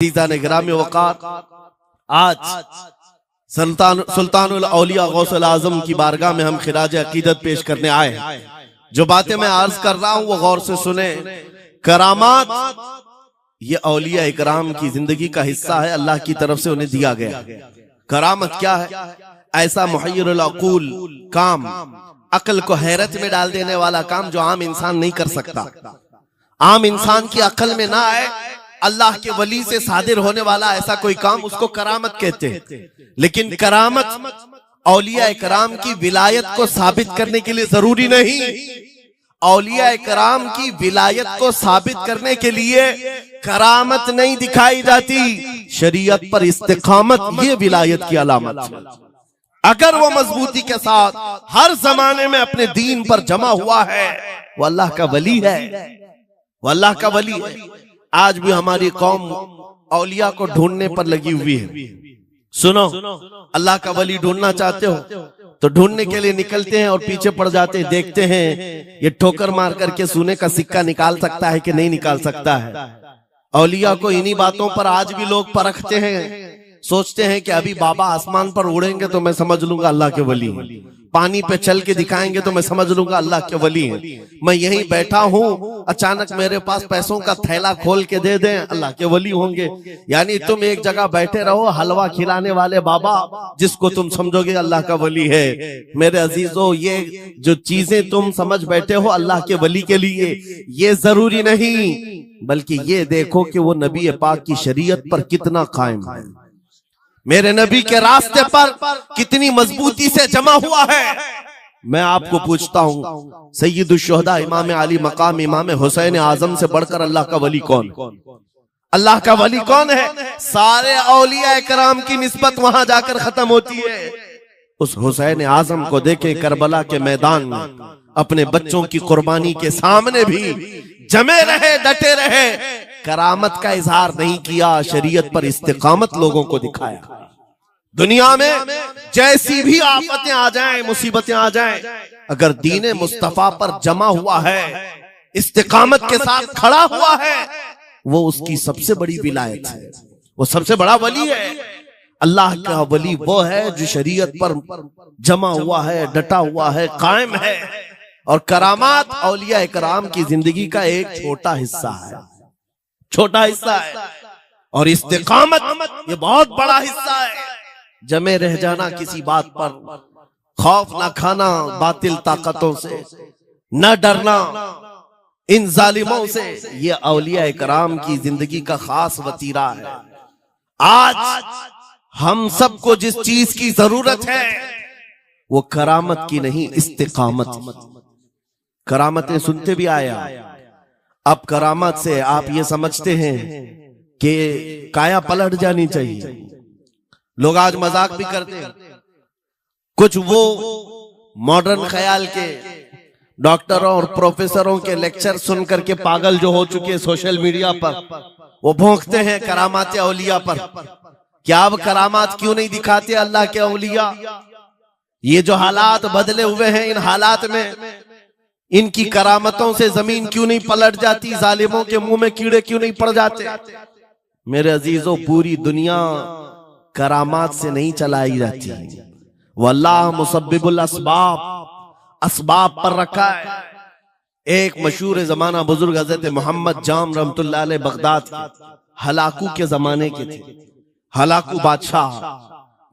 ने गिरामी वक़ार आज सुल्तानुल औलिया गौसुल आज़म की बारगाह में हम खिराज अकीदत पेश करने आए। जो बातें मैं अर्ज कर रहा हूं वो गौर से सुने। करामात ये औलिया इकराम की जिंदगी का हिस्सा है, अल्लाह की तरफ से उन्हें दिया गया। करामत क्या है? ऐसा मुहय्यिरुल अक़ूल काम, अक्ल को हैरत में डाल देने वाला काम जो आम इंसान नहीं कर सकता, आम इंसान की अक्ल में ना आए, अल्लाह के वली से सादिर होने वाला ऐसा कोई काम, उसको करामत कहते हैं। लेकिन करामत औलिया इकराम की विलायत को साबित करने के लिए जरूरी नहीं। औलिया इकराम की विलायत को साबित करने के लिए करामत नहीं दिखाई जाती, शरीयत पर इस्तिकामत ये विलायत की अलामत है। अगर वो मजबूती के साथ हर जमाने में अपने दीन पर जमा हुआ है, वो अल्लाह का वली है, वो अल्लाह का वली है। आज भी हमारी कौम औलिया को ढूंढने पर लगी हुई है। सुनो, अल्लाह का वली ढूंढना चाहते हो तो ढूंढने के लिए निकलते हैं और पीछे पड़ जाते हैं, देखते हैं ये ठोकर मार करके सोने का सिक्का निकाल सकता है कि नहीं निकाल सकता है। औलिया को इन्हीं बातों पर आज भी लोग परखते हैं, सोचते हैं कि अभी बाबा आसमान पर उड़ेंगे तो मैं समझ लूंगा अल्लाह के वली हैं, पानी पे चल के दिखाएंगे तो मैं समझ लूंगा अल्लाह के वली हैं, मैं यहीं बैठा हूं अचानक मेरे पास पैसों का थैला खोल के दे दें अल्लाह के वली होंगे। यानी तुम एक जगह बैठे रहो, हलवा खिलाने वाले बाबा जिसको तुम समझोगे अल्लाह का वली है। मेरे अजीजों, ये जो चीजें तुम समझ बैठे हो अल्लाह के वली के लिए, ये जरूरी नहीं, बल्कि ये देखो कि वो नबी पाक की शरीयत पर कितना कायम है, मेरे नबी के रास्ते पर कितनी मजबूती से जमा हुआ है। मैं आपको पूछता हूं, सैयदुश शुहदा इमाम अली मकाम इमाम हुसैन आजम से बढ़कर अल्लाह का वली कौन? अल्लाह का वली कौन है? सारे औलिया इकराम की निस्बत वहां जाकर खत्म होती है। उस हुसैन आजम को देखे करबला के मैदान में अपने बच्चों की कुर्बानी के सामने भी जमे रहे, डटे रहे, करामत का इजहार नहीं किया, शरीयत पर इस्तिकामत लोगों को दिखाया। दुनिया में जैसी भी आफतें आ जाएं, मुसीबतें आ जाएं, अगर दीने मुस्तफा पर जमा हुआ है, इस्तिकामत के साथ खड़ा हुआ है, वो उसकी सबसे बड़ी विलायत है, वो सबसे बड़ा वली है। अल्लाह का वली वो है जो शरीयत पर जमा हुआ है, डटा हुआ है, कायम है। और करामात औलिया इकराम की जिंदगी का एक छोटा हिस्सा है, छोटा हिस्सा है, और इस्तिकामत ये बहुत बड़ा हिस्सा है। जमे रह जाना किसी बात पर, खौफ ना खाना बातिल ताकतों से, न डरना इन जालिमों से, ये औलिया इकराम की जिंदगी का खास वतीरा है। आज हम सबको जिस चीज की जरूरत है वो करामत की नहीं, इस्तिकामत। करामतें सुनते भी आया, अब करामत से आप ये समझते हैं कि काया पलट जानी चाहिए। लोग आज मजाक भी करते हैं, कुछ वो मॉडर्न ख्याल के डॉक्टरों और प्रोफेसरों के लेक्चर सुन करके पागल जो हो चुके सोशल मीडिया पर, वो भौंकते हैं करामात औलिया पर। क्या अब करामात क्यों नहीं दिखाते अल्लाह के औलिया? ये जो हालात बदले हुए हैं, इन हालात में इनकी करामतों से जमीन क्यों नहीं पलट जाती, जालिमों के मुंह में कीड़े क्यों नहीं पड़ जाते? मेरे अजीजों, पूरी दुनिया करामात से नहीं चलाई जाती, वल्लाह मुसब्बिबुल अस्बाब, अस्बाब पर रखा है। एक मशहूर जमाना बुजुर्ग हजरत मोहम्मद जाम रहमतुल्लाह अलैह बगदाद के हलाकू के जमाने के थे, हलाकू बादशाह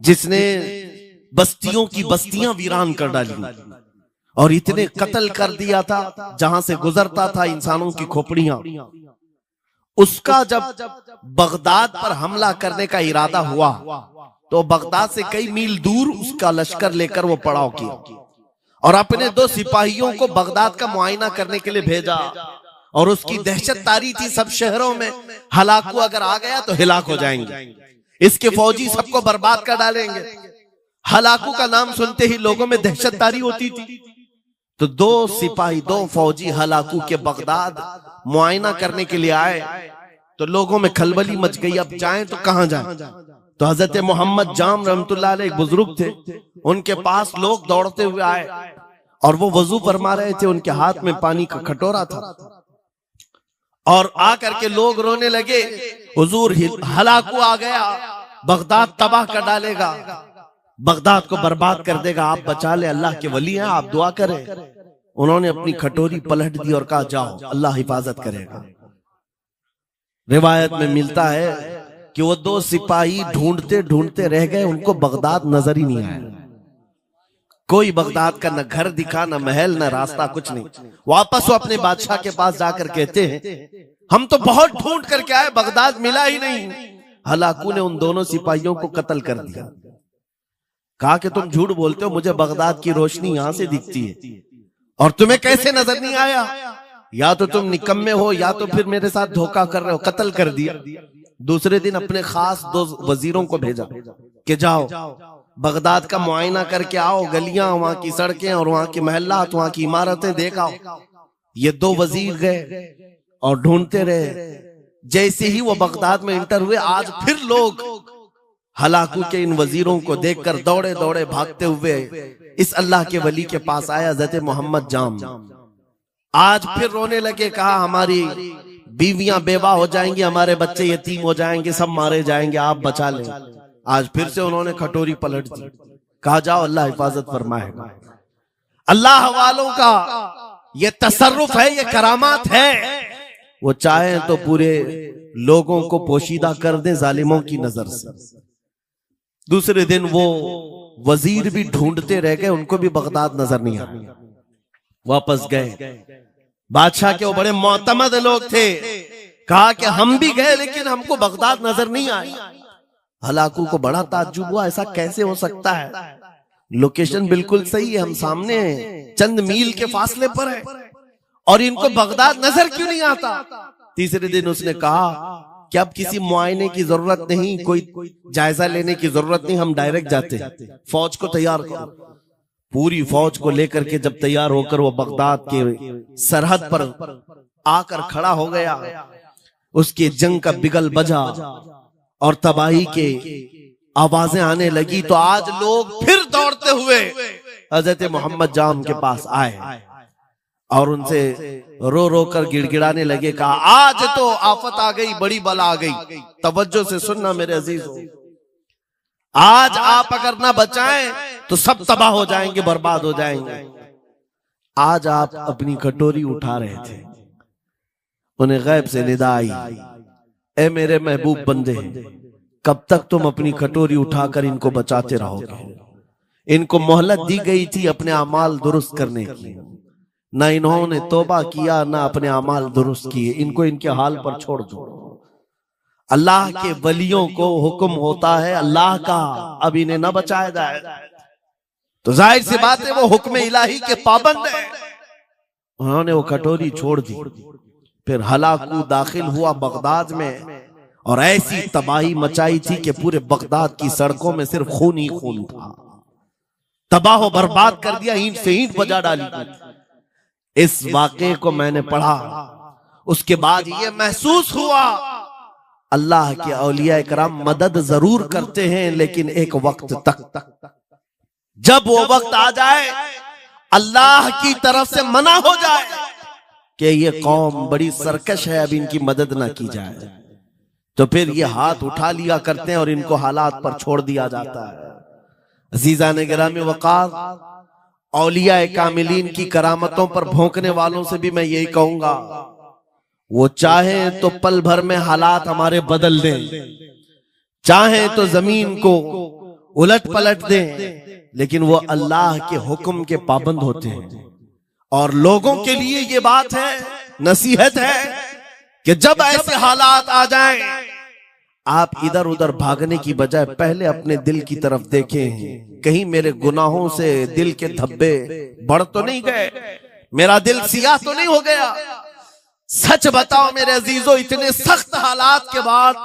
जिसने बस्तियों की बस्तियां वीरान कर डाली और इतने कत्ल कर दिया था, जहां से गुजरता था इंसानों की खोपड़ियां। उसका जब बगदाद पर हमला करने का इरादा हुआ तो बगदाद से कई मील दूर उसका लश्कर लेकर वो पड़ाव किया और अपने 2 सिपाहियों को बगदाद का मुआयना करने के लिए भेजा। और उसकी दहशत तारी थी सब शहरों में, हलाकू अगर आ गया तो हिलाक हो जाएंगे, इसके फौजी सबको बर्बाद कर डालेंगे। हलाकू का नाम सुनते ही लोगों में दहशत तारी होती थी। तो 2 सिपाही, 2 फौजी हलाकू के बगदाद मुआयना करने के लिए आए तो लोगों में खलबली मच गई, अब जाएं तो कहां जाएं? तो हजरत मोहम्मद जाम रहमतुल्लाह अलैह एक बुजुर्ग थे, उनके पास लोग दौड़ते हुए आए और वो वजू फरमा रहे थे, उनके हाथ में पानी का कटोरा था। और आकर के लोग रोने लगे, हुजूर हलाकू आ गया, बगदाद तबाह कर डालेगा, बगदाद को बर्बाद कर देगा, आप बचा ले, अल्लाह के वली हैं, आप दुआ करें। उन्होंने अपनी कटोरी पलट दी और कहा जाओ, अल्लाह हिफाजत करेगा। रिवायत में मिलता है कि वो दो सिपाही ढूंढते ढूंढते रह गए, उनको बगदाद नजर ही नहीं आया। कोई बगदाद का न घर दिखा, न महल, न रास्ता, कुछ नहीं। वापस वो अपने बादशाह के पास जाकर कहते हैं, हम तो बहुत ढूंढ करके आए, बगदाद मिला ही नहीं। हलाकू ने उन दोनों सिपाहियों को कत्ल कर दिया। कहा कि तुम झूठ बोलते हो, मुझे बगदाद की रोशनी यहां से दिखती है और तुम्हें कैसे नजर नहीं आया? या तो तुम निकम्मे हो या तो फिर मेरे साथ धोखा कर रहे हो। कत्ल कर दिया। दूसरे दिन अपने खास दो वजीरों को भेजा कि जाओ बगदाद का मुआयना करके आओ, गलियां, वहां की सड़कें और वहां के महल्लात, वहां की इमारतें देख आओ। ये दो वजीर गए और ढूंढते रहे। जैसे ही वो बगदाद में इंटर हुए, आज फिर लोग हलाकू के इन वजीरों को देखकर दौड़े दौड़े भागते हुए इस अल्लाह के वली के पास आया, हज़रत मोहम्मद जाम। आज फिर रोने लगे, कहा हमारी बीवियां बेवा हो जाएंगी, हमारे बच्चे यतीम हो जाएंगे, सब मारे जाएंगे, आप बचा लें। आज फिर से उन्होंने कटोरी पलट दी, कहा जाओ अल्लाह हिफाजत फरमाएगा। अल्लाह वालों का ये तसर्रुफ है, ये करामात है। वो चाहे तो पूरे लोगों को पोशीदा कर दे जालिमों की नजर से। दूसरे दिन वो वजीर भी ढूंढते रह गए, उनको भी बगदाद नजर नहीं आया। वापस गए, बादशाह के वो बड़े मोतमद लोग थे, कहा कि हम भी गए लेकिन हमको बगदाद नजर नहीं आई। हलाकू को बड़ा ताज्जुब हुआ, ऐसा कैसे हो सकता है? लोकेशन बिल्कुल सही है, हम सामने चंद मील के फासले पर है और इनको बगदाद नजर क्यों नहीं आता? तीसरे दिन उसने कहा कि अब किसी मुआयने की जरूरत नहीं, कोई जायजा लेने की जरूरत नहीं, हम डायरेक्ट जाते हैं, फौज को तैयार करो। पूरी फौज को लेकर के जब तैयार होकर वो बगदाद के सरहद पर आकर खड़ा हो गया, उसके जंग का बिगल बजा और तबाही के आवाजें आने लगी, तो आज लोग फिर दौड़ते हुए हजरत मोहम्मद जाम के पास आए और उनसे रो रो कर गिड़गिड़ाने लगे, कहा आज तो आफत आ गई, बड़ी बला आ गई। तवज्जो से सुनना मेरे अजीजों, आज आप अगर ना बचाएं तो सब तबाह हो जाएंगे, बर्बाद हो जाएंगे। आज आप अपनी कटोरी उठा रहे थे, उन्हें गैब से निदा आई, ए मेरे महबूब बंदे, कब तक तुम अपनी कटोरी उठाकर इनको बचाते रहोगे? इनको मोहलत दी गई थी अपने अमाल दुरुस्त करने की, ना इन्होंने तौबा किया, ना अपने अमाल दुरुस्त किए। इनको इनके हाल पर छोड़ दो। अल्लाह के वलियों को हुक्म होता है अल्लाह का, अब इन्हें न बचाया जाए तो जाहिर सी बात है वो हुक्म इलाही के पाबंद है। उन्होंने वो कटोरी छोड़ दी। फिर हलाकू दाखिल हुआ बगदाद में और ऐसी तबाही मचाई थी कि पूरे बगदाद की सड़कों में सिर्फ खून ही खून था। तबाह बर्बाद कर दिया, ईंट से ईंट बजा डाली। इस वाक़े को मैंने पढ़ा, उसके बाद ये महसूस हुआ अल्लाह के औलिया इकराम मदद जरूर करते हैं, लेकिन एक वक्त तक, जब वो वक्त आ जाए अल्लाह की तरफ से मना हो जाए कि ये कौम बड़ी सरकश है, अब इनकी मदद ना की जाए, तो फिर ये हाथ उठा लिया करते हैं और इनको हालात पर छोड़ दिया जाता है। अजीज़ान गिरामी वक़ार, औलिया कामिलीन की करामतों पर भौंकने वालों से भी मैं यही कहूंगा, वो चाहे तो पल भर में हालात हमारे बदल दें, चाहे तो जमीन को उलट पलट दें, लेकिन वो अल्लाह के हुक्म के पाबंद होते हैं। और लोगों के लिए ये बात है, नसीहत है कि जब ऐसे हालात आ जाएं, आप इधर उधर भागने की बजाय पहले अपने दिल की तरफ देखें, कहीं मेरे गुनाहों से दिल के धब्बे बढ़ तो नहीं गए, मेरा दिल सियाह तो नहीं हो गया। सच बताओ मेरे अजीजों, इतने सख्त हालात के बाद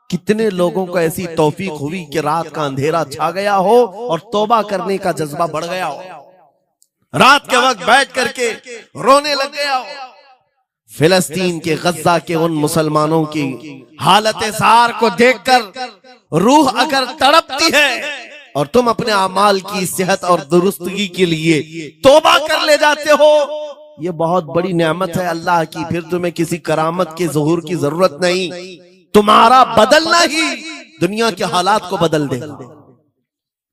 कितने लोगों को ऐसी तौफीक हुई कि रात का अंधेरा छा गया हो और तौबा करने का जज्बा बढ़ गया हो, रात के वक्त बैठ करके रोने लग गया हो। फिलिस्तीन के गज्जा के उन मुसलमानों की हालत सार को देखकर रूह अगर तड़पती है और तुम अपने अमाल की सेहत और दुरुस्तगी के लिए तौबा कर ले जाते हो, ये बहुत बड़ी नेमत है अल्लाह की, फिर तुम्हें किसी करामत के ज़ुहूर की जरूरत नहीं, तुम्हारा बदलना ही दुनिया के हालात को बदल दे,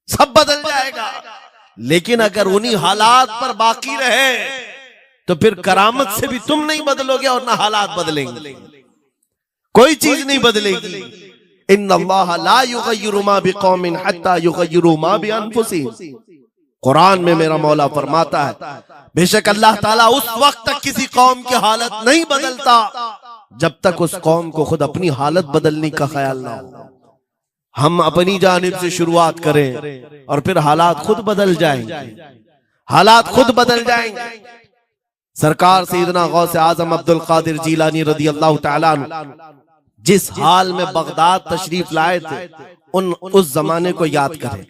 सब बदल जाएगा। लेकिन अगर उन्हीं हालात पर बाकी रहे तो फिर करामत से भी तुम नहीं बदलोगे और ना हालात बदलेंगे, कोई चीज नहीं बदलेगी। इन्नल्लाह ला युगय्यिरु मा बिकौमिन हत्ता युगय्यिरु मा बिअनफुसिहिम। कुरान में मेरा मौला फरमाता है बेशक अल्लाह ताला उस वक्त तक किसी कौम की हालत नहीं बदलता जब तक उस कौम को खुद अपनी हालत बदलने का ख्याल ना हो। हम अपनी जानिब से शुरुआत करें और फिर हालात खुद बदल जाएंगे, हालात खुद बदल जाएंगे। सरकार सैयदना गौसे आजम अब्दुल कादिर जीलानी रदी अल्लाह तआला अन्हु जिस हाल में बगदाद तशरीफ लाए थे, उस जमाने को याद करें,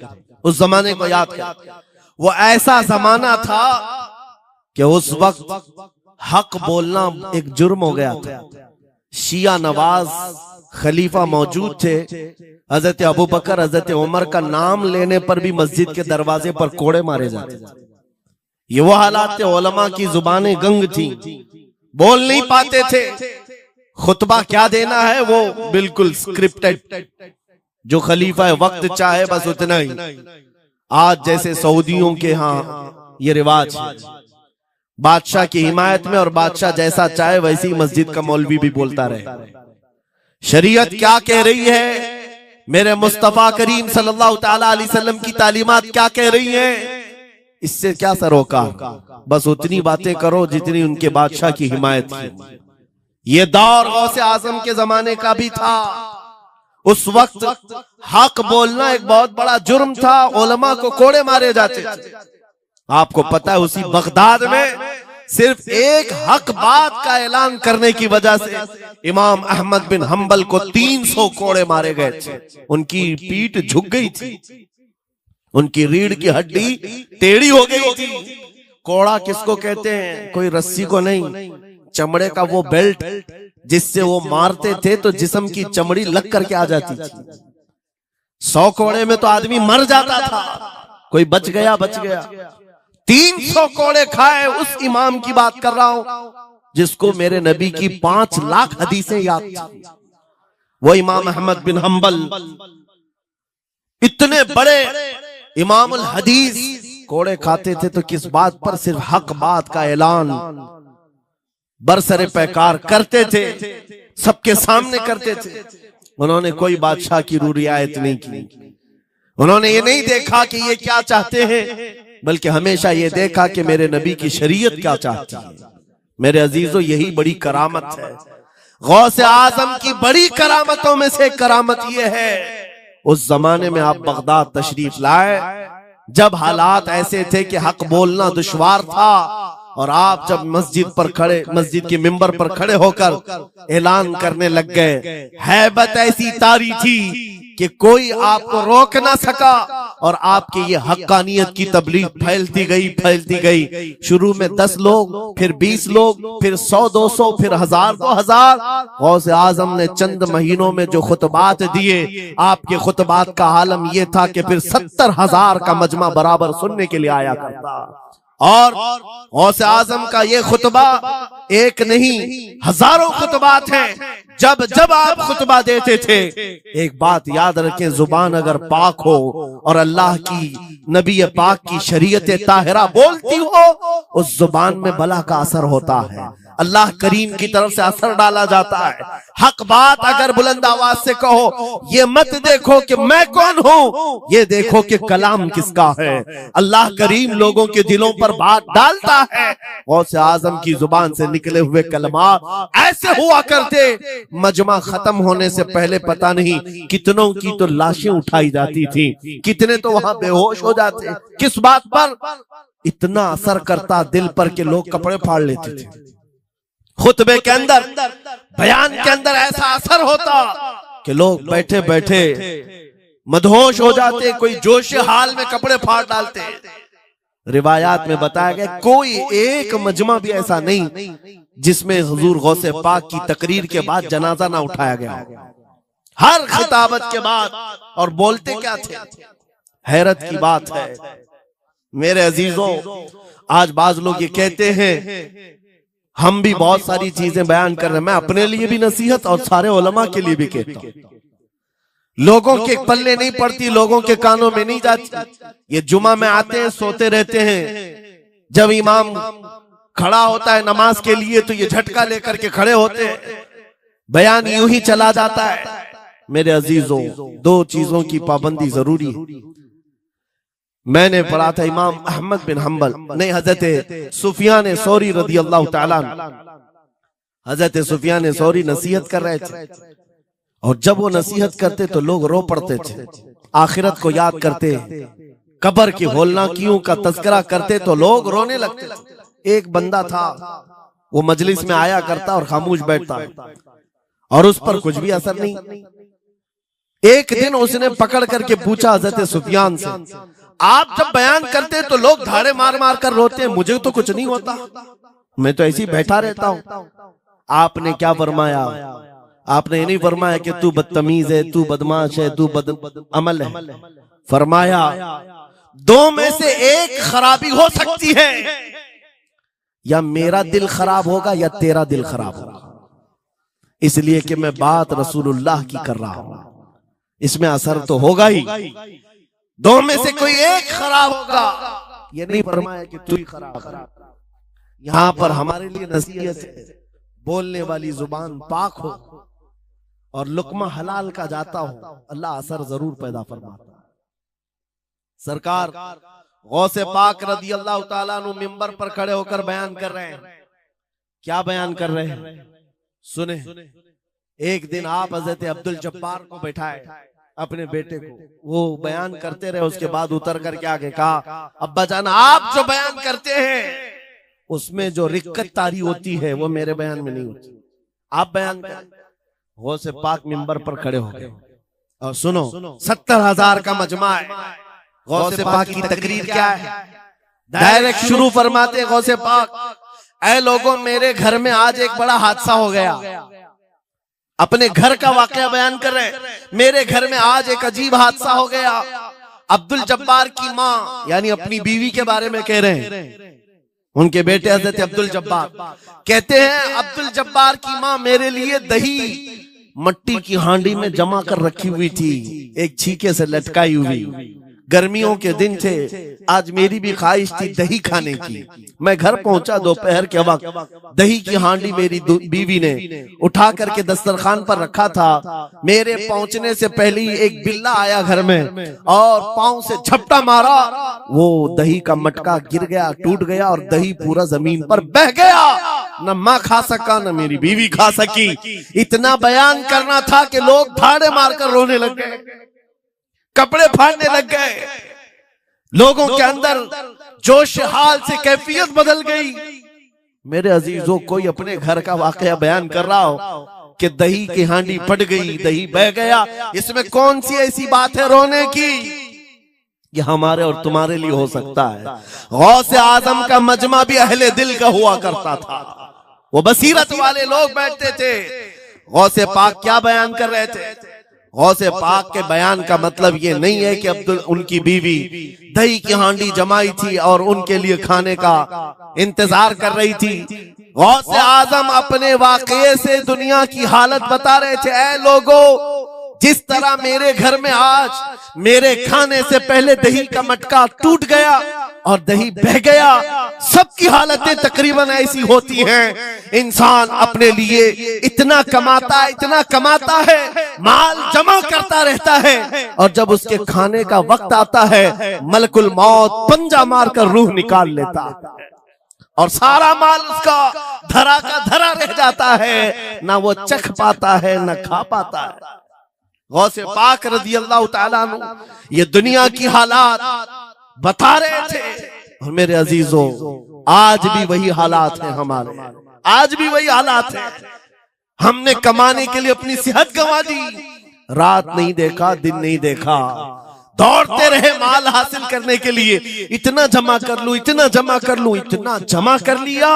उस जमाने को याद करें। वो ऐसा जमाना था कि उस वक्त हक बोलना एक जुर्म हो गया था। शिया नवाज खलीफा मौजूद थे, हजरत अबू बकर हजरत उमर का नाम लेने पर भी मस्जिद के दरवाजे पर कोड़े मारे जाते थे। ये वो हालात थे, उलमा की जुबानें गंग थी, बोल नहीं पाते थे, खुतबा क्या देना है वो बिल्कुल स्क्रिप्टेड, जो खलीफा वक्त चाहे बस उतना ही। आज जैसे सऊदियों के यहाँ ये रिवाज है, बादशाह की हिमायत में और बादशाह जैसा चाहे वैसी मस्जिद का मौलवी भी बोलता रहे। शरीयत क्या कह रही है, मेरे मुस्तफा करीम सल्लल्लाहु तआला अलैहि वसल्लम की तालीमात क्या कह रही हैं, इससे क्या सरोकार, बस उतनी बातें करो जितनी उनके बादशाह की हिमायत की। ये दौर गौसे आजम के जमाने का भी था। उस वक्त हक बोलना एक बहुत बड़ा जुर्म था, उलमा को कोड़े मारे जाते थे। आपको पता है उसी बगदाद में सिर्फ एक हक बात का ऐलान करने की वजह से इमाम अहमद बिन हंबल को 300 कोड़े मारे गए थे। उनकी पीठ झुक गई थी, उनकी रीढ़ की हड्डी टेढ़ी हो गई थी। कोड़ा किसको कहते हैं, कोई रस्सी को नहीं, चमड़े का वो बेल्ट जिससे वो मारते थे तो जिस्म की चमड़ी लग करके आ जाती थी। 100 कोड़े में तो आदमी मर जाता था, कोई बच गया बच गया। 300 कोड़े खाए उस इमाम की बात कर रहा हूं जिसको मेरे नबी की 5 लाख हदीसें याद थी। वो इमाम अहमद बिन हंबल इतने बड़े इमामुल हदीस कोड़े खाते थे तो किस बात पर, सिर्फ हक बात का ऐलान बरसरे पैकार करते थे, सबके सामने करते थे। उन्होंने कोई बादशाह की रू रियायत नहीं की, उन्होंने ये नहीं देखा कि ये क्या चाहते हैं, बल्कि हमेशा ये देखा कि मेरे नबी की शरीयत क्या चाहती है। मेरे अजीजों यही बड़ी करामत है। गौसे आजम की बड़ी करामतों में से करामत ये है, उस जमाने में आप बगदाद तशरीफ लाए जब हालात ऐसे थे कि हक बोलना दुश्वार था, और आप जब मस्जिद पर खड़े, मस्जिद के मिंबर पर खड़े होकर ऐलान करने लग गए, हैबत ऐसी तारी थी कि कोई आपको रोक ना सका, और आपके ये हक्कानियत की तबलीग फैलती गई। शुरू में 10 लोग, फिर 20 लोग, फिर 100-200, फिर 1000-2000। गौसे आजम ने चंद महीनों में जो खुतबात दिए, आपके खुतबात का आलम यह था कि फिर 70,000 का मजमा बराबर सुनने के लिए आया करता। और गौसे आजम का ये खुतबा एक नहीं, हजारों खुतबात हैं। जब जब आप खुतबा देते थे, एक बात याद रखें, जुबान अगर पाक हो और अल्लाह की नबी पाक की शरीयत ताहिरा बोलती हो, उस जुबान में भला का असर होता है, अल्लाह करीम की तरफ से असर डाला जाता है। हक बात अगर बुलंद आवाज से कहो, ये मत देखो कि मैं कौन हूं, ये देखो कि कलाम किसका है। अल्लाह करीम लोगों के दिलों पर बात डालता है। गौसे आजम की जुबान से निकले हुए कलमात ऐसे हुआ करते, मजमा खत्म होने से पहले पता नहीं कितनों की तो लाशें उठाई जाती थी, कितने तो वहां बेहोश हो जाते। किस बात पर? इतना असर करता दिल पर कि लोग कपड़े फाड़ लेते थे। खुतबे के अंदर, बयान के अंदर ऐसा असर होता कि लोग बैठे बैठे मदहोश हो जाते, कोई जोश हाल में कपड़े फाड़ डालते। रिवायात में बताया गया कोई एक मजमा भी ऐसा नहीं जिसमें हुजूर गौसे पाक की तकरीर के बाद जनाजा ना उठाया गया। हर खिताबत के बाद, और बोलते क्या थे, हैरत की बात है, मेरे अजीजों, आज बाज लोग ये कहते हैं, हम भी बहुत सारी चीजें बयान कर रहे हैं, मैं अपने लिए भी नसीहत और सारे उलमा के लिए भी कहता हूं, लोगों के पल्ले नहीं पड़ती, लोगों के कानों में नहीं जाती। ये जुमा में आते हैं, सोते रहते हैं, जब इमाम खड़ा होता है नमाज के लिए तो ये झटका लेकर के खड़े होते हैं, बयान यूं ही चला जाता है। मेरे अजीजों, दो चीजों की पाबंदी जरूरी है। मैंने पढ़ा था इमाम अहमद बिन हंबल नहीं, हजरत सुफियान सौरी रदी अल्लाह ताला, हजरत सुफियान सौरी नसीहत कर रहे थे, और जब वो नसीहत करते तो लोग रो पड़ते थे, आखिरत को याद करते, कब्र की होलनाकियों का तज़किरा करते तो लोग रोने लगते थे। एक बंदा था, वो मजलिस में आया करता और खामोश बैठता, और उस पर कुछ भी असर नहीं। एक दिन उसने पकड़ करके पूछा हजरत सुफियान से, आप जब बयान करते तो लोग धाड़े मार मार कर रोते हैं, मुझे तो कुछ नहीं होता, मैं तो ऐसे ही बैठा रहता हूं। आपने क्या फरमाया? आपने ये नहीं फरमाया कि तू बदतमीज है, तू बदमाश है, तू बद अमल है। फरमाया दो में से एक खराबी हो सकती है, या मेरा दिल खराब होगा या तेरा दिल खराब होगा, इसलिए कि मैं बात रसूलुल्लाह की कर रहा हूं, इसमें असर तो होगा ही। दो में से कोई एक खराब होगा, ये नहीं फरमाया कि तू ही खराब। यहां पर हमारे लिए नसीहत है, बोलने वाली जुबान पाक हो और लुकमा हलाल का जाता हो, अल्लाह असर जरूर पैदा फरमाता है। सरकार गौसे पाक रदी अल्लाह ताला अन्हु मिंबर पर खड़े होकर बयान कर रहे हैं। क्या बयान कर रहे हैं? सुने। एक दिन आप हजरत अब्दुल जब्बार को बैठाए, अपने बेटे को, वो बयान करते रहे, उसके बाद उतर करके आगे कहा, अब्बा जान आप जो बयान करते हैं उसमें जो रिक्कत तारी होती है वो मेरे बयान में नहीं होती, आप बयान करें। गौसे पाक मिंबर पर खड़े हो गए, और सुनो, 70,000 का मजमा है। गौसे पाक की तकरीर क्या है? डायरेक्ट शुरू फरमाते गौसे पाक, ऐ लोगों, मेरे घर में आज एक बड़ा हादसा हो गया। अपने घर का वाकया बयान कर रहे, मेरे घर में आज एक अजीब हादसा हो गया। अब्दुल जब्बार की माँ, यानी अपनी बीवी के बारे में कह रहे हैं, उनके बेटे हजरत अब्दुल जब्बार कहते हैं, अब्दुल जब्बार की माँ मेरे लिए दही मट्टी की हांडी में जमा कर रखी हुई थी, एक छीके से लटकाई हुई। गर्मियों के दिन थे, आज मेरी भी ख्वाहिश थी दही खाने की। मैं घर पहुंचा दोपहर के वक्त, दही की हांडी मेरी बीवी ने उठा करके दस्तरखान पर रखा था। मेरे पहुंचने से पहले ही एक बिल्ला आया घर में और पांव से झपटा मारा, वो दही का मटका गिर गया, टूट गया और दही पूरा जमीन पर बह गया। न माँ खा सका, न मेरी बीवी खा सकी। इतना बयान करना था कि लोग धाड़े मारकर रोने लग गए, कपड़े फाड़ने लग गए, लोगों के अंदर जोश हाल से कैफियत बदल गई। मेरे अजीजों, कोई अपने घर का वाकया बयान कर रहा हो कि दही की हांडी फट गई, दही बह गया, इसमें कौन सी ऐसी बात है रोने की? ये हमारे और तुम्हारे लिए हो सकता है। गौसे आजम का मजमा भी अहले दिल का हुआ करता था, वो बसीरत वाले लोग बैठते थे। गौसे पाक क्या बयान कर रहे थे? गौसे पाक के बयान का मतलब ये नहीं है कि अब्दुल उनकी बीवी दही की हांडी जमाई थी और उनके लिए खाने का इंतजार कर रही थी। गौसे आजम अपने वाकये से दुनिया की हालत बता रहे थे, ऐ लोगों, जिस तरह मेरे घर में आज मेरे खाने से पहले दही का मटका टूट गया और दही बह गया, सबकी हालतें तकरीबन ऐसी होती हैं। इंसान अपने लिए इतना कमाता है, माल जमा करता रहता है, और जब उसके खाने का वक्त आता है, मलकुल मौत पंजा मारकर रूह निकाल लेता है और सारा माल उसका धरा का धरा रह जाता है, ना वो चख पाता है ना खा पाता है। गौसे पाक रज़ी अल्लाह ताला अन्हु ये दुनिया की हालात बता रहे थे, और मेरे अजीजों, आज भी वही हालात हैं हमारे, आज भी वही हालात हैं। हमने कमाने के लिए अपनी सेहत गंवा दी, रात नहीं देखा, दिन नहीं देखा, दौड़ते रहे माल हासिल करने के लिए, इतना जमा कर लूं, इतना जमा कर लूं, इतना जमा कर लिया,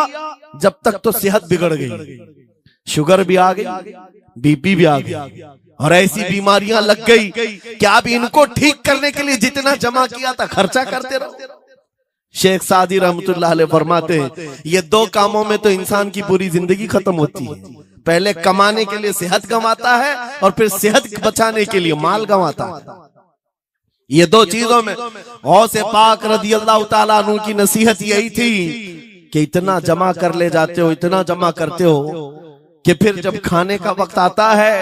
जब तक तो सेहत बिगड़ गई, शुगर भी आ गई, बीपी भी आ गई, और ऐसी बीमारियां लग गई कि अब इनको ठीक करने के लिए जितना जमा किया था खर्चा करते रहो। शेख सादी रहमतुल्लाह अलैह फरमाते हैं ये दो कामों में तो इंसान की पूरी जिंदगी खत्म होती है। पहले कमाने के लिए सेहत गंवाता है और फिर सेहत बचाने के लिए माल गंवाता है। ये दो चीजों में गौसे पाक रदियल्लाहु ताला अन्हु की नसीहत यही थी कि इतना जमा कर ले जाते हो, इतना जमा करते हो कि फिर जब खाने का वक्त आता है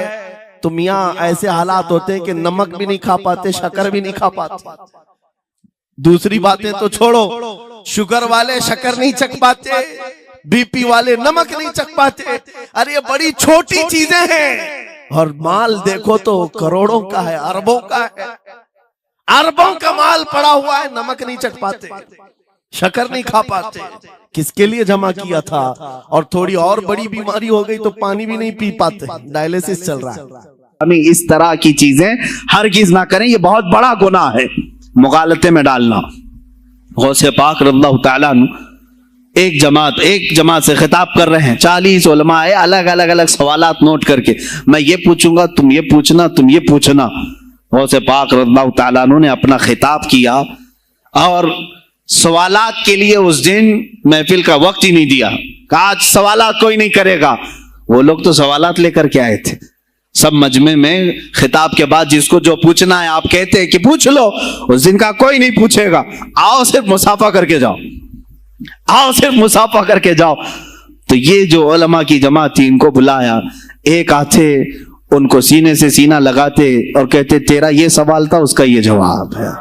तो मियाँ ऐसे हालात होते हैं कि नमक भी नहीं खा पाते, शक्कर भी नहीं खा पाते। दूसरी बातें तो छोड़ो, शुगर वाले शक्कर नहीं चख पाते, बीपी वाले नमक नहीं चख पाते। अरे ये बड़ी छोटी चीजें हैं और माल देखो तो करोड़ों का है, अरबों का है, अरबों का माल पड़ा हुआ है, नमक नहीं चख पाते, शक्कर नहीं खा पाते। किसके लिए जमा किया था? और थोड़ी और बड़ी बीमारी हो गई तो पानी भी नहीं पी पाते, डायलिसिस चल रहा है। हमें इस तरह की चीजें हरगिज ना करें, ये बहुत बड़ा गुनाह है मुगालते में डालना। गौसे पाक रज़ियल्लाहु ताला अन्हु एक जमात से खिताब कर रहे हैं, 40 उलमा है, अलग अलग सवालात नोट करके, मैं ये पूछूंगा, तुम ये पूछना, तुम ये पूछना। गौसे पाक रज़ियल्लाहु ताला अन्हु ने अपना खिताब किया और सवालात के लिए उस दिन महफिल का वक्त ही नहीं दिया, कहा आज सवालात कोई नहीं करेगा। वो लोग तो सवालात लेकर के आए थे। सब मजमे में खिताब के बाद जिसको जो पूछना है आप कहते हैं कि पूछ लो, उस दिन का कोई नहीं पूछेगा, आओ सिर्फ मुसाफा करके जाओ, आओ सिर्फ मुसाफा करके जाओ। तो ये जो उलमा की जमात थी, इनको बुलाया, एक आते उनको सीने से सीना लगाते और कहते तेरा ये सवाल था, उसका ये जवाब है।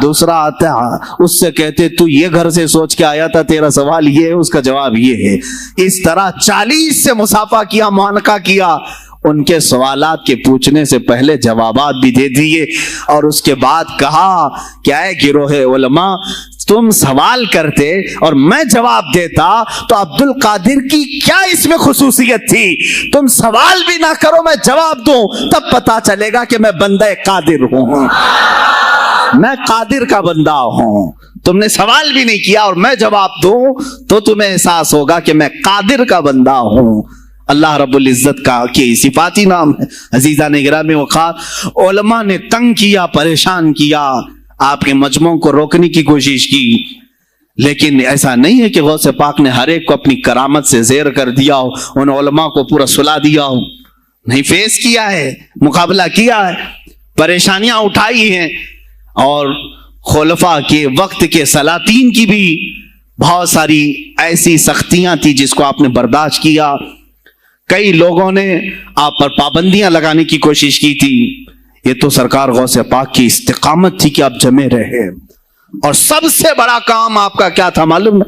दूसरा आता उससे कहते तू ये घर से सोच के आया था, तेरा सवाल ये है, उसका जवाब ये है। इस तरह 40 से मुसाफा किया, मुआनका किया, उनके सवालात के पूछने से पहले जवाबात भी दे दिए और उसके बाद कहा क्या है गिरोहे उलमा, तुम सवाल करते और मैं जवाब देता तो अब्दुल कादिर की क्या इसमें खुसूसियत थी? तुम सवाल भी ना करो, मैं जवाब दूं, तब पता चलेगा कि मैं बंदे कादिर हूं, मैं कादिर का बंदा हूं। तुमने सवाल भी नहीं किया और मैं जवाब दूं तो तुम्हें एहसास होगा कि मैं कादिर का बंदा हूं। अल्लाह रब्बुल इज्जत का के सिफाती नाम है। अजीजा ने गिरामी वक़ार, उलमा ने तंग किया, परेशान किया, आपके मजमों को रोकने की कोशिश की, लेकिन ऐसा नहीं है कि गौसे पाक ने हर एक को अपनी करामत से ज़ेर कर दिया हो, उन उलमा को पूरा सुला दिया हो। नहीं, फेस किया है, मुकाबला किया है, परेशानियां उठाई हैं और खुलफा के वक्त के सलातीन की भी बहुत सारी ऐसी सख्तियां थी जिसको आपने बर्दाश्त किया। कई लोगों ने आप पर पाबंदियां लगाने की कोशिश की थी। ये तो सरकार गौसे पाक की इस्तिकामत थी कि आप जमे रहे। और सबसे बड़ा काम आपका क्या था मालूम?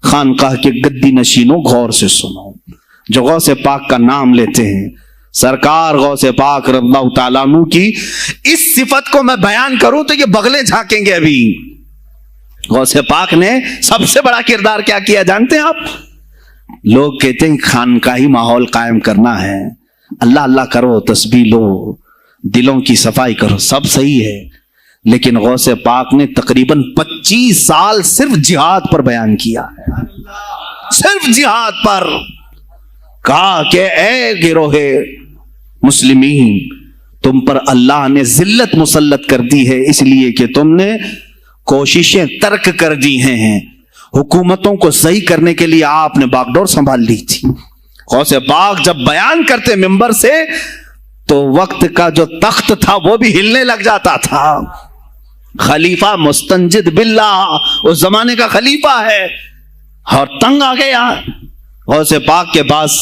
खानकाह के गद्दी नशीनों, गौर से सुनो, जो गौसे पाक का नाम लेते हैं, सरकार गौसे पाक रज़ियल्लाहु ताला अन्हु की इस सिफत को मैं बयान करूं तो ये बगले झांकेंगे। अभी गौसे पाक ने सबसे बड़ा किरदार क्या किया जानते हैं आप? लोग कहते हैं खानकाही माहौल कायम करना है, अल्लाह अल्लाह करो, तस्बीह लो, दिलों की सफाई करो, सब सही है, लेकिन गौसे पाक ने तकरीबन 25 साल सिर्फ जिहाद पर बयान किया है, सिर्फ जिहाद पर। कहा कि ए गिरोहे मुस्लिमीन, तुम पर अल्लाह ने जिल्लत मुसल्लत कर दी है इसलिए कि तुमने कोशिशें तर्क कर दी हैं, हुकूमतों को सही करने के लिए आपने बागडोर संभाल ली थी। गौसे पाक जब बयान करते मिंबर से तो वक्त का जो तख्त था वो भी हिलने लग जाता था। खलीफा मुस्तंजिद बिल्लाह, उस जमाने का खलीफा है, और तंग आ गया। गौसे पाक के पास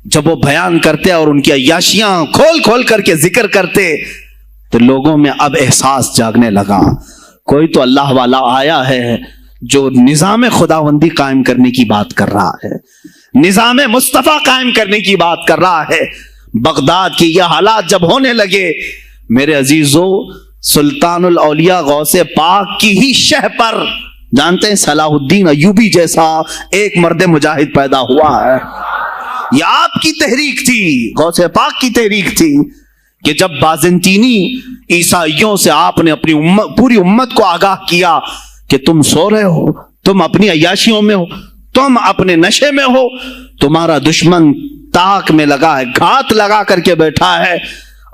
जब वो बयान करते और उनकी अय्याशियां खोल खोल करके जिक्र करते तो लोगों में अब एहसास जागने लगा, कोई तो अल्लाह वाला आया है जो निजाम खुदावंदी कायम करने की बात कर रहा है, निजाम मुस्तफा कायम करने की बात कर रहा है। बगदाद की यह हालात जब होने लगे, मेरे अजीजों, सुल्तानुल औलिया गौसे पाक की ही शह पर जानते हैं सलाहुद्दीन अयूबी जैसा एक मर्द मुजाहिद पैदा हुआ है। यह आपकी तहरीक थी, गौसे पाक की तहरीक थी कि जब बाज़ंतीनी ईसाइयों से आपने अपनी पूरी उम्मत को आगाह किया कि तुम सो रहे हो, तुम अपनी अय्याशियों में हो, तुम अपने नशे में हो, तुम्हारा दुश्मन ताक में लगा है, घात लगा करके बैठा है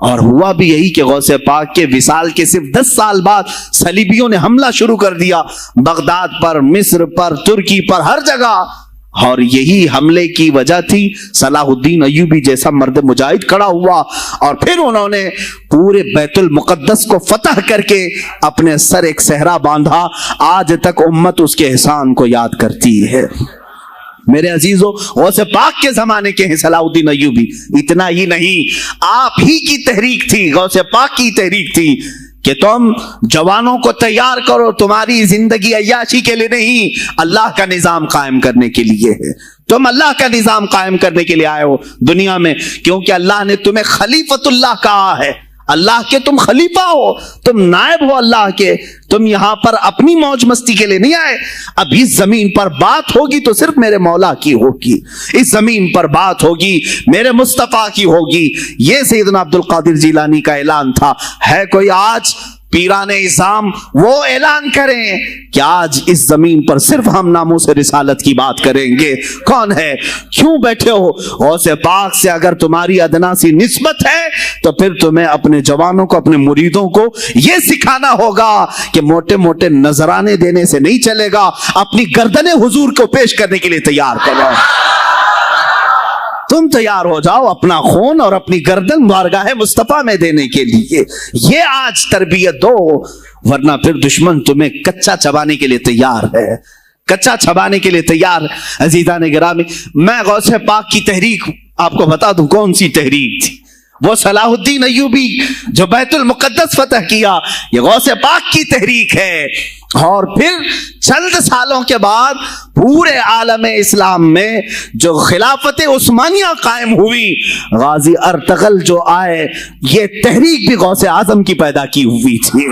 और हुआ भी यही कि गौसे पाक के विसाल के सिर्फ 10 साल बाद सलीबियों ने हमला शुरू कर दिया बगदाद पर, मिस्र पर, तुर्की पर, हर जगह। और यही हमले की वजह थी सलाहुद्दीन अय्यूबी जैसा मर्द मुजाहिद खड़ा हुआ और फिर उन्होंने पूरे बैतुल मुकद्दस को फतह करके अपने सर एक सहरा बांधा। आज तक उम्मत उसके एहसान को याद करती है। मेरे अजीजों, गौसे पाक के जमाने के हैं सलाहुद्दीन अय्यूबी। इतना ही नहीं, आप ही की तहरीक थी, गौसे पाक की तहरीक थी कि तुम जवानों को तैयार करो, तुम्हारी जिंदगी अय्याशी के लिए नहीं, अल्लाह का निजाम कायम करने के लिए है। तुम अल्लाह का निजाम कायम करने के लिए आए हो दुनिया में, क्योंकि अल्लाह ने तुम्हें खलीफतुल्लाह कहा है। अल्लाह के तुम खलीफा हो, तुम नायब हो अल्लाह के। तुम यहां पर अपनी मौज मस्ती के लिए नहीं आए। अब इस जमीन पर बात होगी तो सिर्फ मेरे मौला की होगी, इस जमीन पर बात होगी मेरे मुस्तफा की होगी। यह सैयदना अब्दुल कादिर जिलानी का ऐलान था। है कोई आज पीराने इस्लाम वो ऐलान करें कि आज इस जमीन पर सिर्फ हम नामूस रिसालत की बात करेंगे? कौन है? क्यों बैठे हो? गौसे पाक से अगर तुम्हारी अदना सी निस्बत है तो फिर तुम्हें अपने जवानों को, अपने मुरीदों को यह सिखाना होगा कि मोटे मोटे नजराने देने से नहीं चलेगा, अपनी गर्दनें हुजूर को पेश करने के लिए तैयार करो। तुम तैयार हो जाओ अपना खून और अपनी गर्दन बारगाह मुस्तफा में देने के लिए। ये आज तरबियत दो, वरना फिर दुश्मन तुम्हें कच्चा चबाने के लिए तैयार है, कच्चा चबाने के लिए तैयार। अजीजान गिरामी, मैं गौसे पाक की तहरीक आपको बता दूं कौन सी तहरीक थी। वो सलाहुद्दीन अय्यूबी जो बैतुल मुकद्दस फतह किया, ये गौसे पाक की तहरीक है। और फिर चंद सालों के बाद पूरे आलम इस्लाम में जो खिलाफत उस्मानिया कायम हुई, गाजी अर्तगल जो आए, ये तहरीक भी गौसे आजम की पैदा की हुई थी।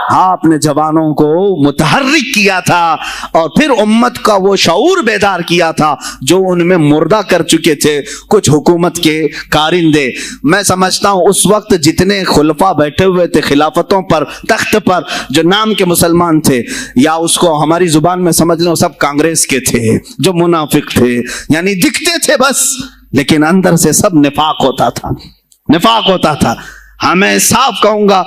आपने जवानों को मुतहर्रिक किया था और फिर उम्मत का वो शऊर बेदार किया था जो उनमें मुर्दा कर चुके थे कुछ हुकूमत के कारिंदे। मैं समझता हूं उस वक्त जितने खुलफा बैठे हुए थे खिलाफतों पर, तख्त पर, जो नाम के मुसलमान थे, या उसको हमारी जुबान में समझ लो सब कांग्रेस के थे, जो मुनाफिक थे, यानी दिखते थे बस, लेकिन अंदर से सब निफाक होता था, निफाक होता था। हाँ, मैं साफ कहूंगा,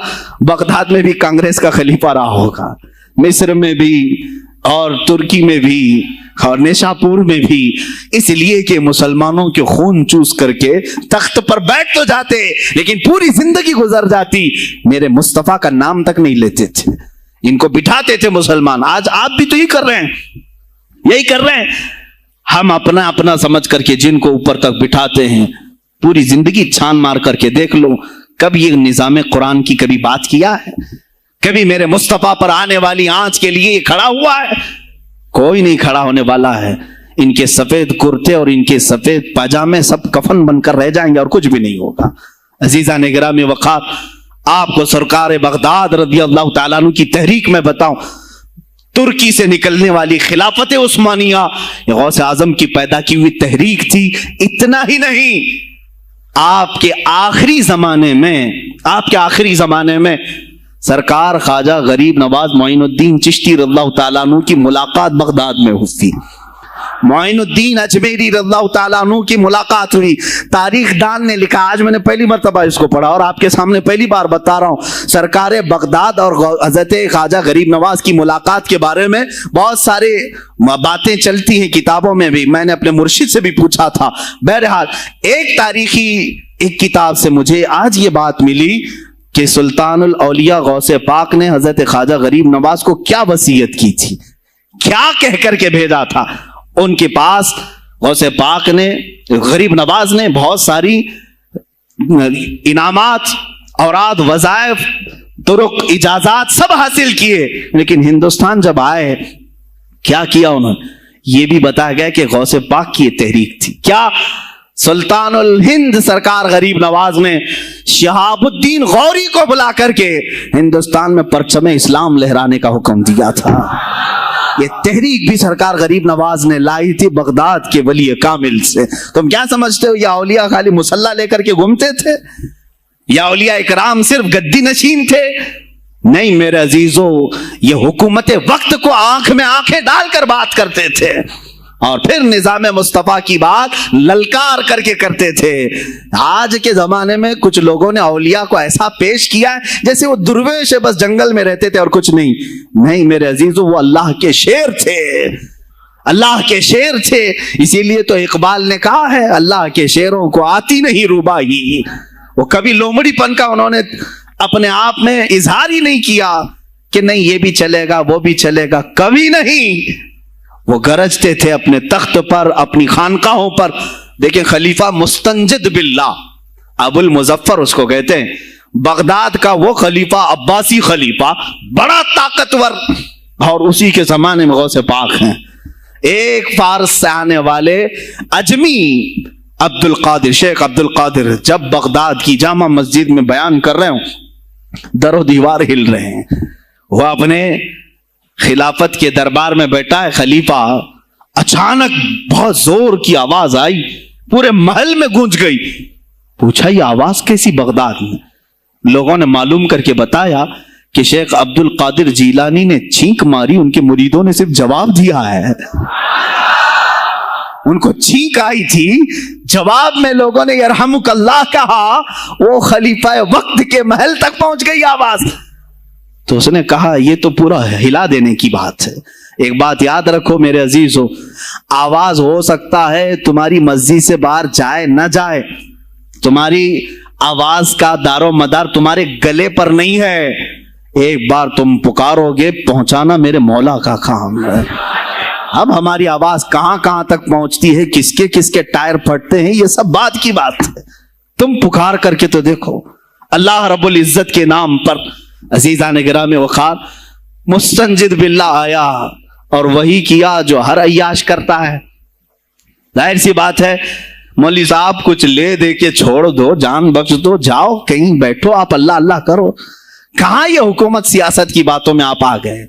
बगदाद में भी कांग्रेस का खलीफा रहा होगा, मिस्र में भी और तुर्की में भी और निशापुर में भी, इसलिए कि मुसलमानों के खून चूस करके तख्त पर बैठ तो जाते लेकिन पूरी जिंदगी गुजर जाती, मेरे मुस्तफा का नाम तक नहीं लेते थे, इनको बिठाते थे मुसलमान। आज आप भी तो यही कर रहे हैं, यही कर रहे हैं। हम अपना अपना समझ करके जिनको ऊपर तक बिठाते हैं, पूरी जिंदगी छान मार करके देख लो, कभी ये निजाम कुरान की कभी बात किया है? कभी मेरे मुस्तफा पर आने वाली आंच के लिए खड़ा हुआ है? कोई नहीं खड़ा होने वाला है। इनके सफेद कुर्ते और इनके सफेद पाजामे सब कफन बनकर रह जाएंगे और कुछ भी नहीं होगा। अजीजा ने गिरामी वक़ार, आपको सरकार बगदाद रज़ी अल्लाह तआला अन्हु की तहरीक में बताऊं, तुर्की से निकलने वाली खिलाफत उस्मानिया गौसे आजम की पैदा की हुई तहरीक थी। इतना ही नहीं, आपके आखिरी जमाने में सरकार ख्वाजा गरीब नवाज मोइनुद्दीन चिश्ती रज़ियल्लाहु तआला अन्हु की मुलाकात बगदाद में हुई। मोइनुद्दीन अजमेरी रज़ियल्लाहु तआला अन्हु की मुलाकात हुई। तारीख दान ने लिखा, आज मैंने पहली मर्तबा इसको पढ़ा और आपके सामने पहली बार बता रहा हूं, सरकार बगदाद और हजरत ख्वाजा गरीब नवाज की मुलाकात के बारे में बहुत सारे बातें चलती हैं किताबों में भी, मैंने अपने मुर्शिद से भी पूछा था। बहरहाल एक किताब से मुझे आज ये बात मिली कि सुल्तानुल औलिया गौसे पाक ने हजरत ख्वाजा गरीब नवाज को क्या वसीयत की थी, क्या कह करके भेजा था उनके पास। गौसे पाक ने, गरीब नवाज ने बहुत सारी इनामात, औराद, वज़ाइफ, तुरुक, इजाजात सब हासिल किए, लेकिन हिंदुस्तान जब आए क्या किया उन्होंने, ये भी बताया गया कि गौसे पाक की तहरीक थी। क्या? सुल्तानुल हिंद सरकार गरीब नवाज ने शहाबुद्दीन गौरी को बुला करके हिंदुस्तान में परचम इस्लाम लहराने का हुक्म दिया था। ये तहरीक भी सरकार गरीब नवाज ने लाई थी बगदाद के वली कामिल से। तुम क्या समझते हो या औलिया खाली मुसल्ला लेकर के घूमते थे, या औलिया इकराम सिर्फ गद्दी नशीन थे? नहीं मेरे अजीजों, ये हुकूमत वक्त को आंख में आंखें डालकर बात करते थे। और फिर निजाम मुस्तफा की बात ललकार करके करते थे। आज के जमाने में कुछ लोगों ने औलिया को ऐसा पेश किया है जैसे वो दुर्वेश है, बस जंगल में रहते थे और कुछ नहीं। नहीं मेरे अजीजों, वो अल्लाह के शेर थे, अल्लाह के शेर थे। इसीलिए तो इकबाल ने कहा है, अल्लाह के शेरों को आती नहीं रुबाही। वो कभी लोमड़ीपन का उन्होंने अपने आप में इजहार ही नहीं किया कि नहीं ये भी चलेगा वो भी चलेगा, कभी नहीं। वो गरजते थे अपने तख्त पर, अपनी खानकाहों पर। देखें खलीफा मुस्तंजिद बिल्लाह अबुल मुजफ्फर उसको कहते हैं, बगदाद का वो खलीफा, अब्बासी खलीफा, बड़ा ताकतवर, और उसी के जमाने में गौसे पाक हैं। एक फारस से आने वाले अजमी अब्दुल कादिर, शेख अब्दुल कादिर, जब बगदाद की जामा मस्जिद में बयान कर रहे हो, दरो दीवार हिल रहे हैं। वह अपने खिलाफत के दरबार में बैठा है खलीफा, अचानक बहुत जोर की आवाज आई, पूरे महल में गूंज गई। पूछा ये आवाज कैसी बगदाद में? लोगों ने मालूम करके बताया कि शेख अब्दुल कादिर जीलानी ने छींक मारी, उनके मुरीदों ने सिर्फ जवाब दिया है। उनको छींक आई थी, जवाब में लोगों ने यरहमुकल्लाह कहा, वो खलीफा वक्त के महल तक पहुंच गई आवाज। तो उसने कहा ये तो पूरा हिला देने की बात है। एक बात याद रखो मेरे अजीजों, आवाज हो सकता है तुम्हारी मस्जिद से बाहर जाए न जाए, तुम्हारी आवाज का दारो मदार तुम्हारे गले पर नहीं है। एक बार तुम पुकारोगे, पहुंचाना मेरे मौला का काम है। अब हमारी आवाज कहां कहां तक पहुंचती है, किसके किसके टायर फटते हैं, ये सब बात की बात है। तुम पुकार करके तो देखो। अल्लाह रब्बुल इज्जत के नाम पर अजीजान गिराम वक़ार मुस्तंजिद बिल्लाह आया और वही किया जो हर अय्याश करता है। जाहिर सी बात है, मौलवी साहब कुछ ले दे के छोड़ दो, जान बख्श दो, जाओ कहीं बैठो, आप अल्लाह अल्लाह करो। कहां ये हुकूमत सियासत की बातों में आप आ गए?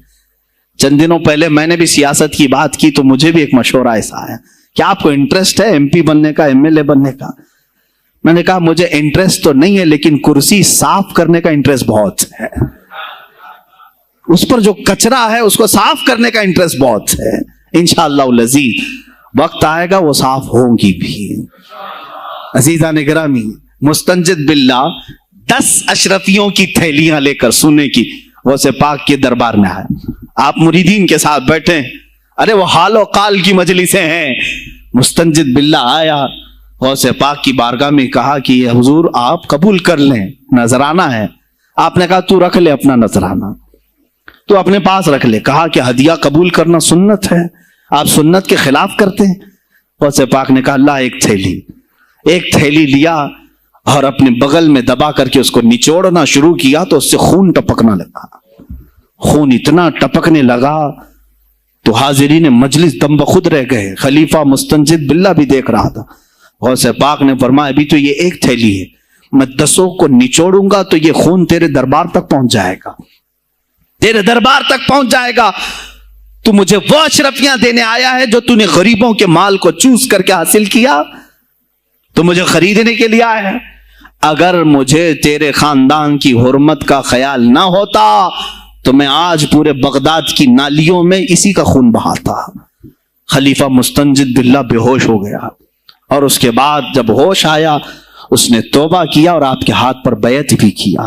चंद दिनों पहले मैंने भी सियासत की बात की तो मुझे भी एक मशवरा ऐसा आया, क्या आपको इंटरेस्ट है एमपी बनने का, एमएलए बनने का? मैंने कहा मुझे इंटरेस्ट तो नहीं है, लेकिन कुर्सी साफ करने का इंटरेस्ट बहुत है। उस पर जो कचरा है उसको साफ करने का इंटरेस्ट बहुत है। इंशाअल्लाह लजीज वक्त आएगा वो साफ होंगी भी। अजीजा ने गिरामी, मुस्तंजिद बिल्लाह 10 अशरफियों की थैलियां लेकर सोने की गौसे पाक के दरबार में आया। आप मुरीदीन के साथ बैठे, अरे वो हालो काल की मजलिसें हैं। मुस्तंजिद बिल्लाह आया, गौसे पाक की बारगाह में कहा कि हुजूर आप कबूल कर लें, नजराना है। आपने कहा तू रख ले अपना नजराना, तू अपने पास रख ले। कहा कि हदिया कबूल करना सुन्नत है, आप सुन्नत के खिलाफ करते हैं। गौसे पाक ने कहा अल्लाह एक थैली लिया और अपने बगल में दबा करके उसको निचोड़ना शुरू किया तो उससे खून टपकना लगा। खून इतना टपकने लगा तो हाजिरीन मजलिस दम बखुद रह गए। खलीफा मुस्तंजिद बिल्लाह भी देख रहा था। गौसे पाक ने फरमाया अभी तो ये एक थैली है, मैं 10 को निचोड़ूंगा तो ये खून तेरे दरबार तक पहुंच जाएगा, तेरे दरबार तक पहुंच जाएगा। तू मुझे वो अशरफियां देने आया है जो तूने गरीबों के माल को चूस करके हासिल किया, तो मुझे खरीदने के लिए आया है। अगर मुझे तेरे खानदान की हुर्मत का ख्याल ना होता तो मैं आज पूरे बगदाद की नालियों में इसी का खून बहाता। खलीफा मुस्तंजिद बिल्लाह बेहोश हो गया और उसके बाद जब होश आया उसने तौबा किया और आपके हाथ पर बैत भी किया।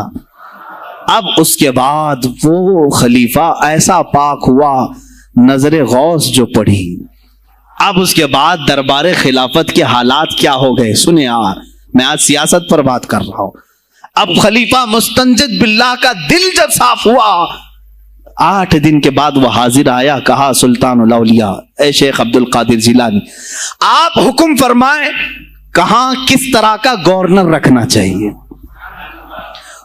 अब उसके बाद वो खलीफा ऐसा पाक हुआ, नजरे गौस जो पड़ी। अब उसके बाद दरबार खिलाफत के हालात क्या हो गए सुने यार, मैं आज सियासत पर बात कर रहा हूं। अब खलीफा मुस्तंजिद बिल्लाह का दिल जब साफ हुआ, 8 दिन के बाद वह हाजिर आया। कहा सुल्तानुल औलिया ए शेख अब्दुल कादिर जिलानी, आप हुक्म फरमाएं कहां किस तरह का गवर्नर रखना चाहिए,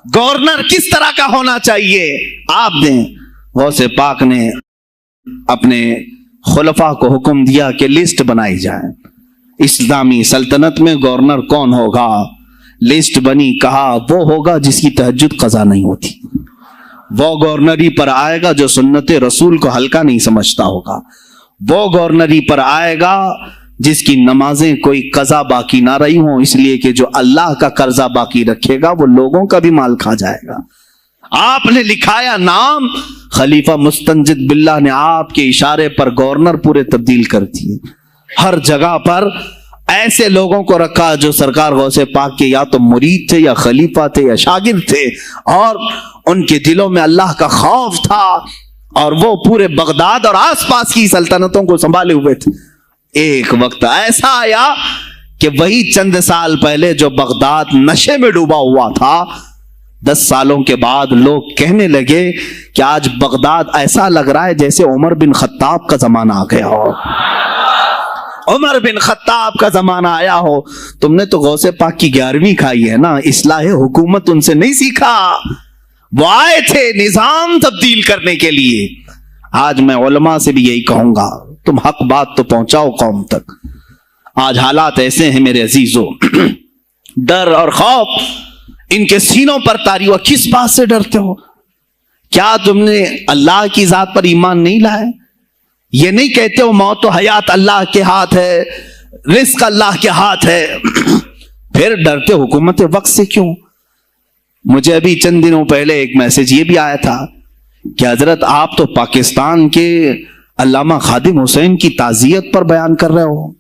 गवर्नर किस तरह का होना चाहिए आप दें। गौसे पाक ने अपने खुलफा को हुक्म दिया कि लिस्ट बनाई जाए, इस्लामी सल्तनत में गवर्नर कौन होगा। लिस्ट बनी, कहा वो होगा जिसकी तहज्जुद कज़ा नहीं होती, वो गवर्नरी पर आएगा जो सुन्नत रसूल को हल्का नहीं समझता होगा, वो गवर्नरी पर आएगा जिसकी नमाजें कोई कज़ा बाकी ना रही हो, इसलिए कि जो अल्लाह का कर्जा बाकी रखेगा वो लोगों का भी माल खा जाएगा। आपने लिखाया नाम, खलीफा मुस्तंजिद बिल्लाह ने आपके इशारे पर गवर्नर पूरे तब्दील कर दिए। हर जगह पर ऐसे लोगों को रखा जो सरकार गौसे पाक के या तो मुरीद थे या खलीफा थे या शागिर्द थे, और उनके दिलों में अल्लाह का खौफ था, और वो पूरे बगदाद और आसपास की सल्तनतों को संभाले हुए थे। एक वक्त ऐसा आया कि वही चंद साल पहले जो बगदाद नशे में डूबा हुआ था, 10 सालों के बाद लोग कहने लगे कि आज बगदाद ऐसा लग रहा है जैसे उमर बिन खत्ताब का जमाना आ गया हो, उमर बिन खत्ताब का जमाना आया हो। तुमने तो गौसे पाक की 11वीं खाई है ना, इस्लाह हुकूमत उनसे नहीं सीखा। वो आए थे निजाम तब्दील करने के लिए। आज मैं उलमा से भी यही कहूंगा, तुम हक बात तो पहुंचाओ कौम तक। आज हालात ऐसे हैं मेरे अजीजों, डर और खौफ इनके सीनों पर तारी हुआ। किस बात से डरते हो? क्या तुमने अल्लाह की जात पर ईमान नहीं लाया? ये नहीं कहते हो मौत तो हयात अल्लाह के हाथ है, रिस्क अल्लाह के हाथ है, फिर डरते हुकूमत वक्त से क्यों? मुझे अभी चंद दिनों पहले एक मैसेज ये भी आया था कि हजरत आप तो पाकिस्तान के अल्लामा खादिम हुसैन की ताजियत पर बयान कर रहे हो,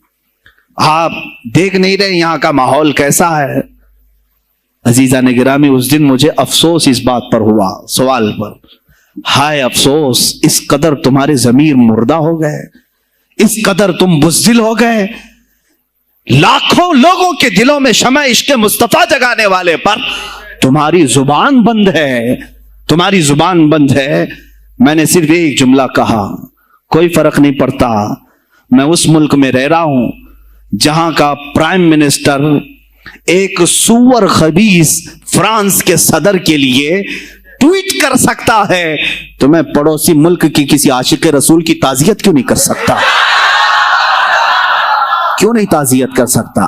आप देख नहीं रहे यहां का माहौल कैसा है। अजीजा ने गिरामी, उस दिन मुझे अफसोस इस बात पर हुआ, सवाल पर, हाय अफसोस, इस कदर तुम्हारे जमीर मुर्दा हो गए, इस कदर तुम बुज़दिल हो गए। लाखों लोगों के दिलों में शमा इश्क़ मुस्तफा जगाने वाले पर तुम्हारी जुबान बंद है, तुम्हारी जुबान बंद है। मैंने सिर्फ एक जुमला कहा, कोई फर्क नहीं पड़ता, मैं उस मुल्क में रह रहा हूं जहां का प्राइम मिनिस्टर एक सुअर खबीस फ्रांस के सदर के लिए ट्वीट कर सकता है, तो मैं पड़ोसी मुल्क की किसी आशिक रसूल की ताजियत क्यों नहीं कर सकता? क्यों नहीं ताजियत कर सकता?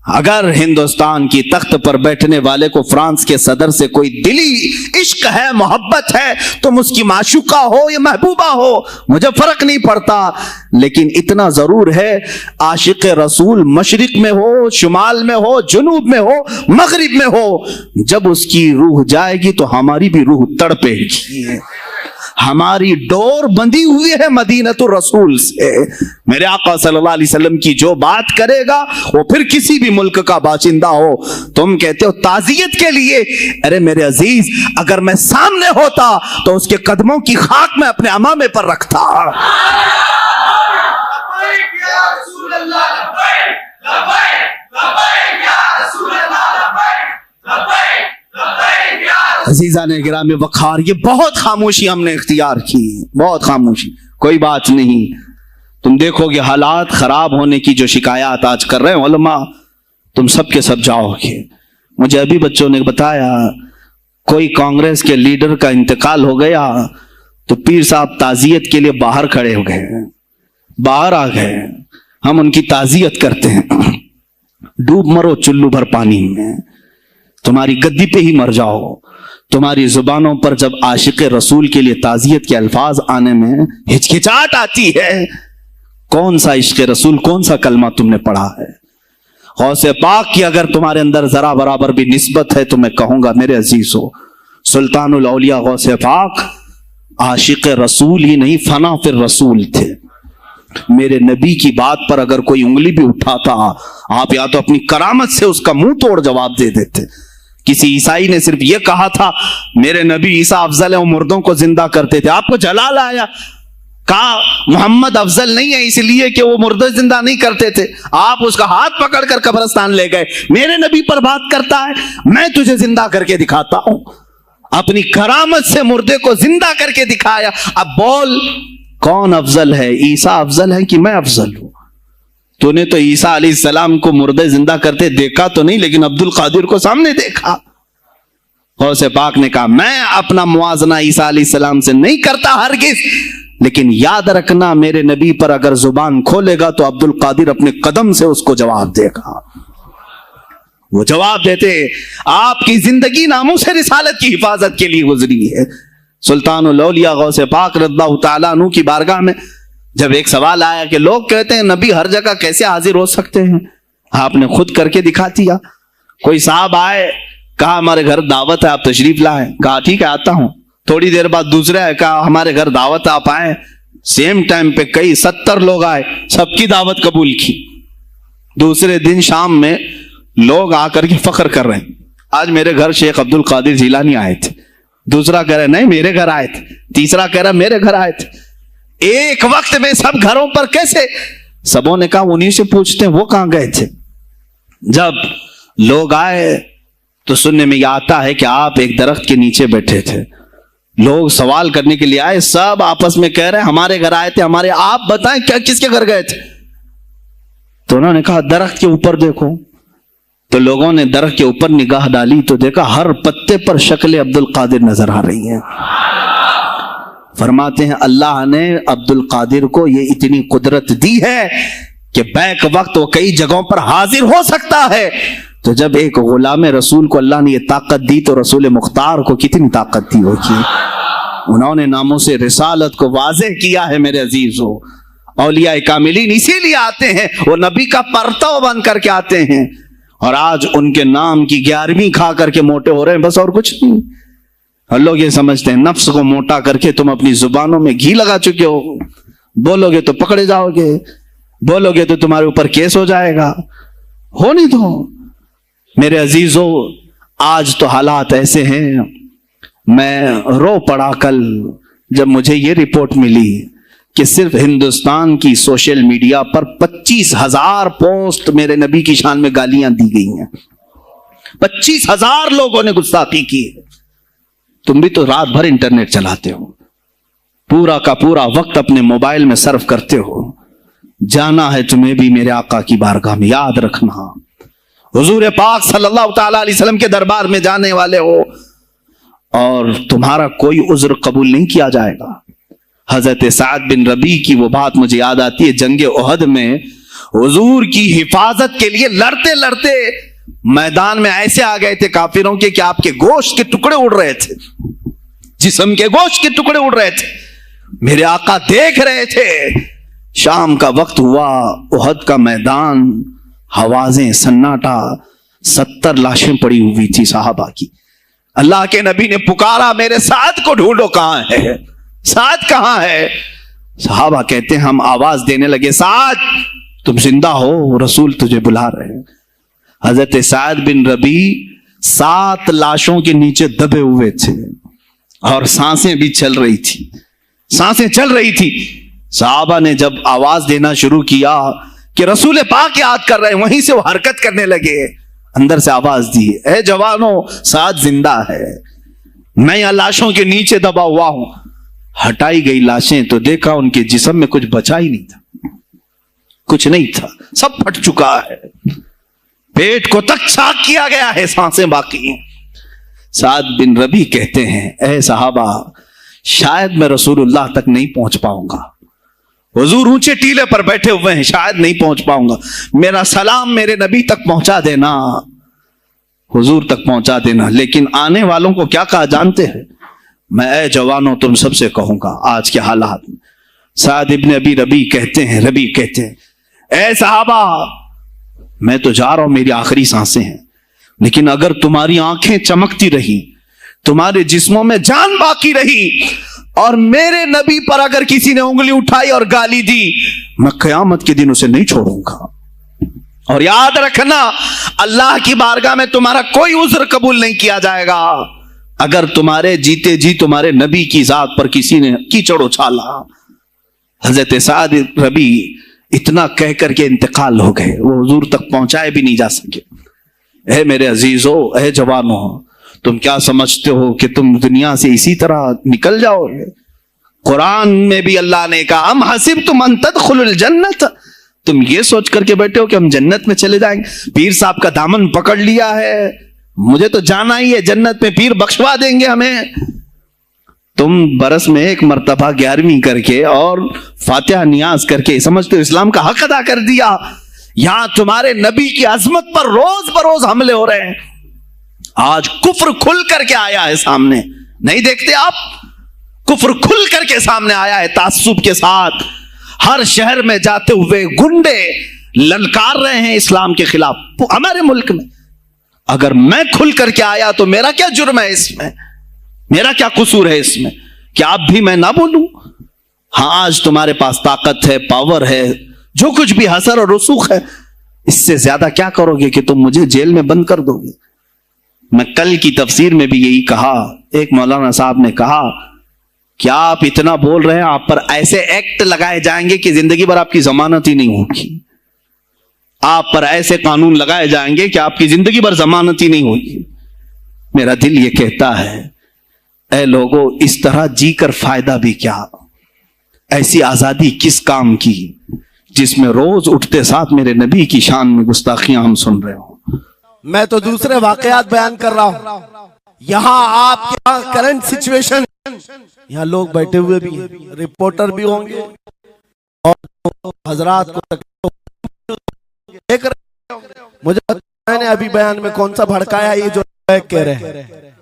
अगर हिंदुस्तान की तख्त पर बैठने वाले को फ्रांस के सदर से कोई दिली इश्क है, मोहब्बत है, तुम उसकी माशूका हो या महबूबा हो, मुझे फर्क नहीं पड़ता। लेकिन इतना जरूर है, आशिक रसूल मशरिक में हो, शुमाल में हो, जुनूब में हो, मगरिब में हो, जब उसकी रूह जाएगी तो हमारी भी रूह तड़पेगी। हमारी डोर बंधी हुई है मदीनतुर रसूल से। मेरे आका सल्लल्लाहु अलैहि वसल्लम की जो बात करेगा वो फिर किसी भी मुल्क का बाशिंदा हो। तुम कहते हो ताजियत के लिए, अरे मेरे अजीज, अगर मैं सामने होता तो उसके कदमों की खाक में अपने अमामे पर रखता। अजीजा ने गिरामी वखार, ये बहुत खामोशी हमने इख्तियार की, बहुत खामोशी, कोई बात नहीं। तुम देखोगे हालात खराब होने की जो शिकायत आज कर रहे हैं उलमा, तुम सब के सब जाओगे। मुझे अभी बच्चों ने बताया कोई कांग्रेस के लीडर का इंतकाल हो गया तो पीर साहब ताजियत के लिए बाहर खड़े हो गए, बाहर आ गए, हम उनकी ताजियत करते हैं। डूब मरो चुल्लू भर पानी में, तुम्हारी गद्दी पे ही मर जाओ। तुम्हारी जुबानों पर जब आशिक रसूल के लिए ताजियत के अल्फाज आने में हिचकिचाहट आती है, कौन सा इश्क रसूल, कौन सा कलमा तुमने पढ़ा है? गौसे पाक की अगर तुम्हारे अंदर जरा बराबर भी निस्बत है तो मैं कहूंगा मेरे अजीजों, सुल्तानुल औलिया गौसे पाक आशिक रसूल ही नहीं, फना फिर रसूल थे। मेरे नबी की बात पर अगर कोई उंगली भी उठाता, आप या तो अपनी करामत से उसका मुंह तोड़ जवाब दे देते। किसी ईसाई ने सिर्फ यह कहा था मेरे नबी ईसा अफजल है, वो मुर्दों को जिंदा करते थे, आपको जलाल आया, कहा मोहम्मद अफजल नहीं है इसलिए कि वो मुर्दे जिंदा नहीं करते थे, आप उसका हाथ पकड़कर कब्रिस्तान ले गए। मेरे नबी पर बात करता है, मैं तुझे जिंदा करके दिखाता हूं। अपनी करामत से मुर्दे को जिंदा करके दिखाया। अब बोल कौन अफजल है, ईसा अफजल है कि मैं अफजल हूं? तूने तो ईसा अलैहिस्सलाम को मुर्दे जिंदा करते देखा तो नहीं, लेकिन अब्दुल कादिर को सामने देखा। गौसे पाक ने कहा मैं अपना मुआजना ईसा अलैहिस्सलाम से नहीं करता हरगिज, लेकिन याद रखना मेरे नबी पर अगर जुबान खोलेगा तो अब्दुल कादिर अपने कदम से उसको जवाब देगा। वो जवाब देते, आपकी जिंदगी नामूस रिसालत की हिफाजत के लिए गुजरी है। सुल्तानुल औलिया गौसे पाक रज़ियल्लाहु ताला अन्हु की बारगाह में जब एक सवाल आया कि लोग कहते हैं नबी हर जगह कैसे हाजिर हो सकते हैं, आपने खुद करके दिखा दिया। कोई साहब आए, कहा हमारे घर दावत है, आप तशरीफ लाए, कहा ठीक है आता हूं। थोड़ी देर बाद दूसरे आए, कहा हमारे घर दावत है, आप आए, सेम टाइम पे कई 70 लोग आए, सबकी दावत कबूल की। दूसरे दिन शाम में लोग आकर के फख्र कर रहे हैं, आज मेरे घर शेख अब्दुल कादिर जिलानी आए थे। दूसरा कह रहा नहीं मेरे घर आए थे, तीसरा कह रहा मेरे घर आए थे। एक वक्त में सब घरों पर कैसे? सबों ने कहा उन्हीं से पूछते हैं वो कहां गए थे। जब लोग आए तो सुनने में यह आता है कि आप एक दरख्त के नीचे बैठे थे, लोग सवाल करने के लिए आए, सब आपस में कह रहे हैं हमारे घर आए थे, हमारे, आप बताएं क्या किसके घर गए थे? तो उन्होंने कहा दरख्त के ऊपर देखो। तो लोगों ने दरख्त के ऊपर निगाह डाली तो देखा हर पत्ते पर शक्ल अब्दुल कादिर नजर आ रही है। फरमाते हैं अल्लाह ने अब्दुल कादिर को ये इतनी कुदरत दी है कि बैक वक्त वो कई जगहों पर हाजिर हो सकता है। तो जब एक गुलाम रसूल को अल्लाह ने ये ताकत दी तो रसूल मुख्तार को कितनी ताकत दी होगी। उन्होंने नामों से रिसालत को वाज़ेह किया है। मेरे अजीजों, औलिया कामिलीन इसीलिए आते हैं, वो नबी का परतव बन करके आते हैं, और आज उनके नाम की 11वीं खा करके मोटे हो रहे हैं, बस और कुछ नहीं। और लोग ये समझते हैं नफ्स को मोटा करके तुम अपनी जुबानों में घी लगा चुके हो, बोलोगे तो पकड़े जाओगे, बोलोगे तो तुम्हारे ऊपर केस हो जाएगा। हो नहीं तो मेरे अजीजों, आज तो हालात ऐसे हैं, मैं रो पड़ा कल जब मुझे ये रिपोर्ट मिली कि सिर्फ हिंदुस्तान की सोशल मीडिया पर 25,000 पोस्ट मेरे नबी की शान में गालियां दी गई हैं। 25,000 लोगों ने गुस्ताखी की। तुम भी तो रात भर इंटरनेट चलाते हो, पूरा का पूरा वक्त अपने मोबाइल में सर्फ करते हो। जाना है तुम्हें भी मेरे आका की बारगाह में, याद रखना हुजूर पाक सल्लल्लाहु तआला अलैहि वसल्लम के दरबार में जाने वाले हो और तुम्हारा कोई उज्र कबूल नहीं किया जाएगा। हजरत साद बिन रबी की वो बात मुझे याद आती है, जंगे ओहद में हुजूर की हिफाजत के लिए लड़ते लड़ते मैदान में ऐसे आ गए थे काफिरों के कि आपके गोश्त के टुकड़े उड़ रहे थे, जिस्म के गोश्त के टुकड़े उड़ रहे थे। मेरे आका देख रहे थे। शाम का वक्त हुआ, ओहद का मैदान, हवाजें, सन्नाटा, 70 लाशें पड़ी हुई थी साहबा की। अल्लाह के नबी ने पुकारा मेरे साद को ढूंढो, कहां है साद, कहां है? साहबा कहते हैं हम आवाज देने लगे, साद तुम जिंदा हो, रसूल तुझे बुला रहे हैं। हजरत साद बिन रबी 7 लाशों के नीचे दबे हुए थे और सांसें भी चल रही थी, सांसें चल रही थी। साहबा ने जब आवाज देना शुरू किया कि रसूल पाक याद कर रहे हैं, वहीं से वो हरकत करने लगे। अंदर से आवाज दी, ए जवानों, साद जिंदा है, मैं यहां लाशों के नीचे दबा हुआ हूं। हटाई गई लाशें तो देखा उनके जिस्म में कुछ बचा ही नहीं था, कुछ नहीं था, सब फट चुका है, पेट को तक चाक किया गया है, सांसें बाकी। साद बिन रबी कहते हैं, ए साहबा, शायद मैं रसूलुल्लाह तक नहीं पहुंच पाऊंगा, हुजूर ऊंचे टीले पर बैठे हुए हैं, शायद नहीं पहुंच पाऊंगा, मेरा सलाम मेरे नबी तक पहुंचा देना, हुजूर तक पहुंचा देना। लेकिन आने वालों को क्या कहा जानते हैं? मैं ए जवानों तुम सबसे कहूंगा आज के हालात में। साद इब्न अबी रबी कहते हैं, ए साहबा, मैं तो जा रहा हूं, मेरी आखिरी सांसें हैं, लेकिन अगर तुम्हारी आंखें चमकती रही, तुम्हारे जिस्मों में जान बाकी रही और मेरे नबी पर अगर किसी ने उंगली उठाई और गाली दी, मैं क़यामत के दिन उसे नहीं छोड़ूंगा। और याद रखना, अल्लाह की बारगाह में तुम्हारा कोई उज़्र कबूल नहीं किया जाएगा अगर तुम्हारे जीते जी तुम्हारे नबी की जात पर किसी ने कीचड़ उछाला। हजरत साद रबी इतना कह करके इंतकाल हो गए, वो हुजूर तक पहुंचाए भी नहीं जा सके। ए मेरे अजीजों, ए जवानों, तुम क्या समझते हो कि तुम दुनिया से इसी तरह निकल जाओगे? कुरान में भी अल्लाह ने कहा, अम हसिबतुम अन तदखुलुल जन्नत, तुम ये सोच करके बैठे हो कि हम जन्नत में चले जाएंगे। पीर साहब का दामन पकड़ लिया है, मुझे तो जाना ही है जन्नत में, पीर बख्शवा देंगे हमें। तुम बरस में एक मर्तबा 11वीं करके और फातिहा नियाज करके समझते हो इस्लाम का हक अदा कर दिया। यहां तुम्हारे नबी की अजमत पर रोज बरोज हमले हो रहे हैं। आज कुफ्र खुल करके आया है सामने, नहीं देखते आप? कुफ्र खुल करके सामने आया है तासुब के साथ। हर शहर में जाते हुए गुंडे ललकार रहे हैं इस्लाम के खिलाफ हमारे मुल्क में। अगर मैं खुल करके आया तो मेरा क्या जुर्म है इसमें? मेरा क्या कसूर है इसमें? क्या आप भी मैं ना बोलूं? हाँ, आज तुम्हारे पास ताकत है, पावर है, जो कुछ भी हसर और रसूख है, इससे ज्यादा क्या करोगे कि तुम मुझे जेल में बंद कर दोगे। मैं कल की तफसीर में भी यही कहा, एक मौलाना साहब ने कहा क्या आप इतना बोल रहे हैं, आप पर ऐसे एक्ट लगाए जाएंगे कि जिंदगी भर आपकी जमानत ही नहीं होगी, आप पर ऐसे कानून लगाए जाएंगे कि आपकी जिंदगी भर जमानत ही नहीं होगी। मेरा दिल ये कहता है, ऐ लोगों, इस तरह जीकर फायदा भी क्या, ऐसी आजादी किस काम की जिसमें रोज उठते साथ मेरे नबी की शान में गुस्ताखियां हम सुन रहे हो। मैं तो दूसरे वाकयात बयान कर रहा हूं, यहाँ आपके यहाँ करंट सिचुएशन, यहाँ लोग बैठे हुए भी हैं, रिपोर्टर भी होंगे और हजरात को देख रहे होंगे। मुझे मैंने अभी बयान में कौन सा भड़काया, ये जो कह रहे हैं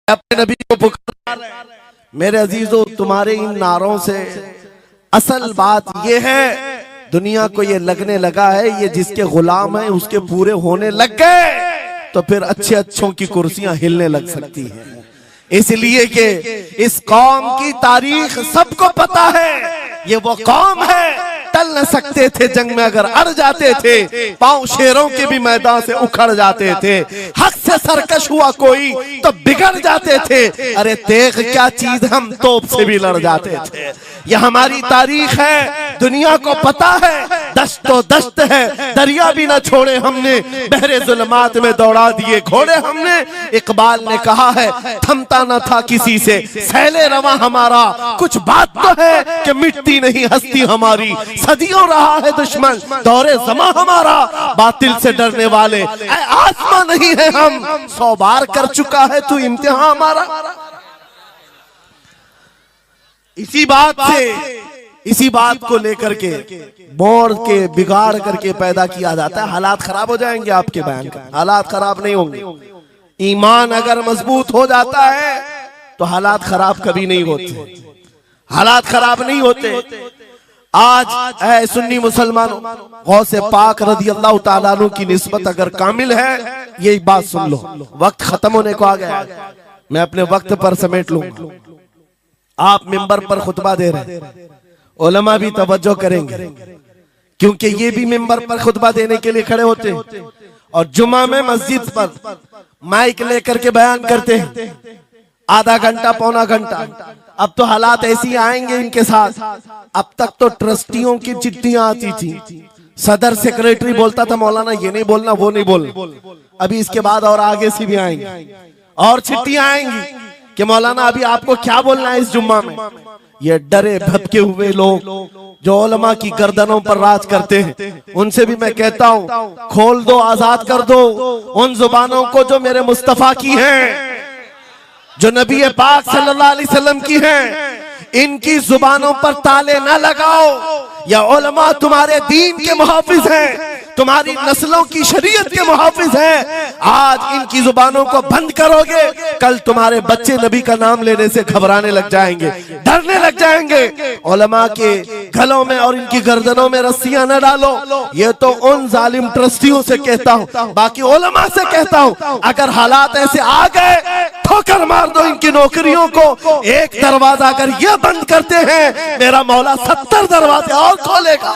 अपने नबी को पुकार। मेरे अजीजों, तुम्हारे इन नारों से असल बात ये है, दुनिया को ये लगने लगा है ये जिसके गुलाम है उसके पूरे होने लग गए, तो फिर अच्छे अच्छों की कुर्सियां हिलने लग सकती हैं। इसलिए कि इस कौम की तारीख सबको पता है, ये वो कौम है टल न सकते थे जंग में, अगर अड़ जाते थे पांव शेरों के भी मैदान से उखड़ जाते थे, हक से सरकश हुआ कोई तो बिगड़ जाते थे, अरे तेग क्या चीज हम तोप से भी लड़ जाते थे। ये हमारी तारीख है, दुनिया को पता है, दश्त तो दश्त है, दरिया भी न छोड़े हमने, बहरे जुल्मात में दौड़ा दिए घोड़े हमने। इकबाल ने कहा है थमता न था किसी से सैले रवा हमारा, कुछ बात तो है कि मिटती नहीं हस्ती हमारी, सदियों रहा है दुश्मन दौरे जमा हमारा, बातिल से डरने वाले आसमां नहीं है हम, 100 बार कर चुका है तू इम्तिहान हमारा। इसी बात को लेकर के मोड़ के बिगाड़ करके पैदा किया जाता है। हालात खराब हो जाएंगे आपके बयान का, हालात खराब नहीं होंगे। ईमान अगर मजबूत हो जाता है तो हालात खराब कभी नहीं होते, हालात खराब नहीं होते। आज ऐ सुन्नी मुसलमानों, गौसे पाक रज़ी अल्लाह ताला अन्हु की निस्बत अगर कामिल है, ये बात सुन लो, वक्त खत्म होने को आ गया, मैं अपने वक्त पर समेट लूंगा। आप मिंबर पर खुतबा दे रहे हैं, उलमा भी तवज्जो करेंगे, क्योंकि ये भी मिंबर पर खुतबा देने के लिए खड़े होते हैं और जुमा में मस्जिद पर माइक लेकर के बयान करते हैं, आधा घंटा पौना घंटा। अब तो हालात ऐसी आएंगे इनके साथ, अब तक तो ट्रस्टियों की चिट्ठियां आती थी, सदर सेक्रेटरी बोलता था मौलाना ये नहीं बोलना वो नहीं बोलना, अभी इसके बाद और आगे से भी आएंगे और चिट्ठियां आएंगी कि मौलाना अभी आपको क्या बोलना है इस जुम्मा में। ये डरे भटके हुए लोग जो उलमा की गर्दनों पर राज करते हैं, उनसे भी मैं कहता हूं खोल दो, आजाद कर दो उन जुबानों को जो मेरे मुस्तफा की हैं, जो नबी पाक सल्लल्लाहु अलैहि वसल्लम की हैं। इनकी जुबानों पर ताले ना लगाओ, या उलमा तुम्हारे दीन के मुहाफिज हैं, तुम्हारी नस्लों की शरीयत के मुहाफिज हैं। आज इनकी जुबानों को बंद करोगे, कल तुम्हारे बच्चे नबी का नाम लेने से घबराने लग जाएंगे, डरने लग जाएंगे। उलमा के गलों में और इनकी गर्दनों में रस्सियां न डालो, ये तो उन जालिम ट्रस्टियों से कहता हूं, बाकी उलमा से कहता हूं अगर हालात ऐसे आ गए ठोकर मार दो इनकी नौकरियों को। एक दरवाजा अगर ये बंद करते हैं, मेरा मौला 70 दरवाजे और खोलेगा।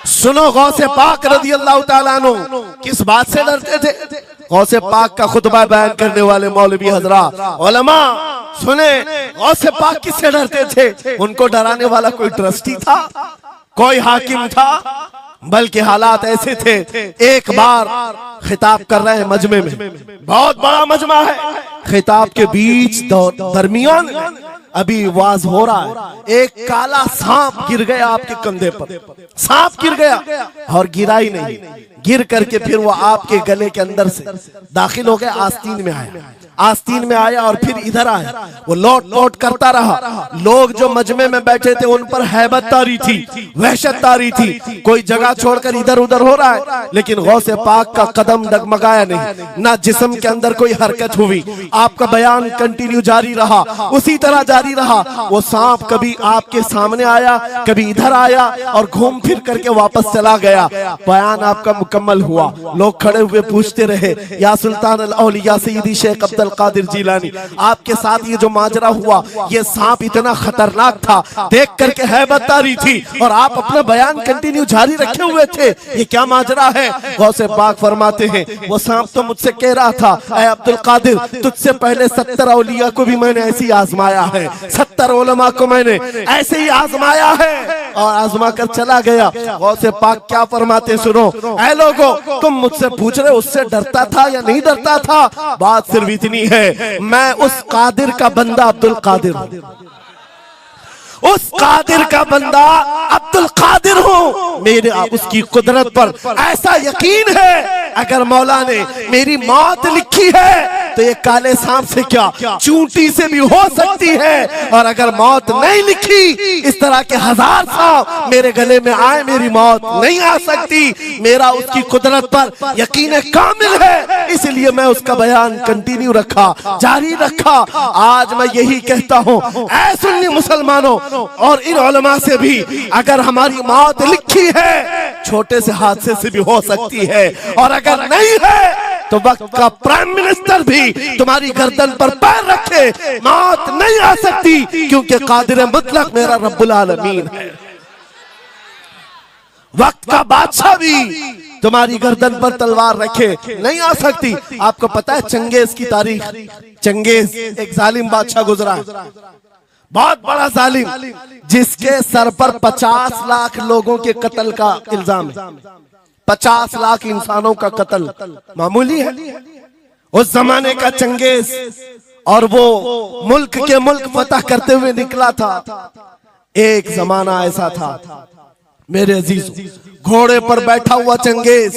सुनो, गौसे पाक रज़ी अल्लाह ताला अन्हु किस बात से डरते थे? गौसे पाक का खुतबा बयान करने वाले मौलवी हजरात, उलमा सुने, गौसे पाक किससे डरते थे? उनको डराने वाला कोई ट्रस्टी था, कोई हाकिम था, बल्कि हालात ऐसे थे। एक बार खिताब कर रहे हैं मजमे में, बहुत बड़ा मजमा है, खिताब के बीच दरमियान अभी वाज हो रहा है, एक काला सांप गिर गया आपके कंधे पर, सांप गिर गया और गिरा ही नहीं, गिर करके फिर वो आपके गले के अंदर से दाखिल हो गया, आस्तीन में आया, आस्तीन में आया और फिर इधर आया, वो लौट लौट करता रहा। लोग जो मजमे में बैठे थे उन पर हैबत तारी थी, वहशत तारी थी, कोई जगह छोड़कर इधर उधर हो रहा है, लेकिन गौसे पाक का कदम डगमगाया नहीं, ना जिस्म के अंदर कोई हरकत हुई, आपका बयान कंटिन्यू जारी रहा, उसी तरह जारी रहा। वो सांप कभी आपके सामने आया, कभी इधर आया और घूम फिर करके वापस चला गया। बयान आपका मुकम्मल हुआ। लोग खड़े हुए पूछते रहे, या सुल्तान अल औलिया सैयदी शेख अब्दुल कादिर जिलानी, आपके साथ ये जो माजरा हुआ, ये सांप इतना खतरनाक था, देख करके हैबत आ रही थी और आप अपना बयान कंटिन्यू जारी रखे हुए थे, ये क्या माजरा है? गौसे पाक फरमाते हैं, वो सांप तो मुझसे कह रहा था, ऐ अब्दुल कादिर, तुझसे पहले 70 औलिया को भी मैंने ऐसे ही आजमाया है, 70 उलमा को मैंने ऐसे ही आजमाया है, और आजमा कर चला गया। गौसे पाक क्या फरमाते सुनो, ऐ लोगो, तुम मुझसे पूछ रहे उससे डरता था या नहीं डरता था? बात सिर्फ इतनी है, मैं उस कादिर का बंदा अब्दुल कादिर हूं, उस कादिर का बंदा अब्दुल कादिर हूं। मेरे उसकी कुदरत पर ऐसा यकीन है, अगर मौला ने मेरी मौत लिखी है तो ये काले सांप से क्या, चूंटी से भी हो सकती है, और अगर मौत नहीं लिखी, इस तरह के 1000 सांप मेरे गले में आए, मेरी मौत नहीं आ सकती। मेरा उसकी कुदरत पर यकीन कामिल है, इसलिए मैं उसका बयान कंटिन्यू रखा, जारी रखा। आज मैं यही कहता हूं, ऐ सुन्नी मुसलमानों और इन उलमा से भी, अगर हमारी मौत लिखी है, छोटे से हादसे से भी हो सकती है, और अगर नहीं है तो वक्त का प्राइम मिनिस्टर भी तुम्हारी गर्दन पर पैर रखे, मौत नहीं आ सकती, क्योंकि कादिर मुतलक मेरा रब्बुल आलमीन है। वक्त का बादशाह भी तुम्हारी गर्दन पर तलवार रखे, नहीं आ सकती। आपको पता है चंगेज की तारीख? चंगेज एक जालिम बादशाह गुजरा, बहुत बड़ा जालिम, जिसके सर पर 50 लाख लोगों के कत्ल का इल्जाम है। 50 लाख इंसानों का कत्ल मामूली है? उस जमाने का चंगेज, और वो मुल्क के मुल्क फतह करते हुए निकला था। एक जमाना ऐसा था मेरे अजीज, घोड़े पर बैठा हुआ चंगेज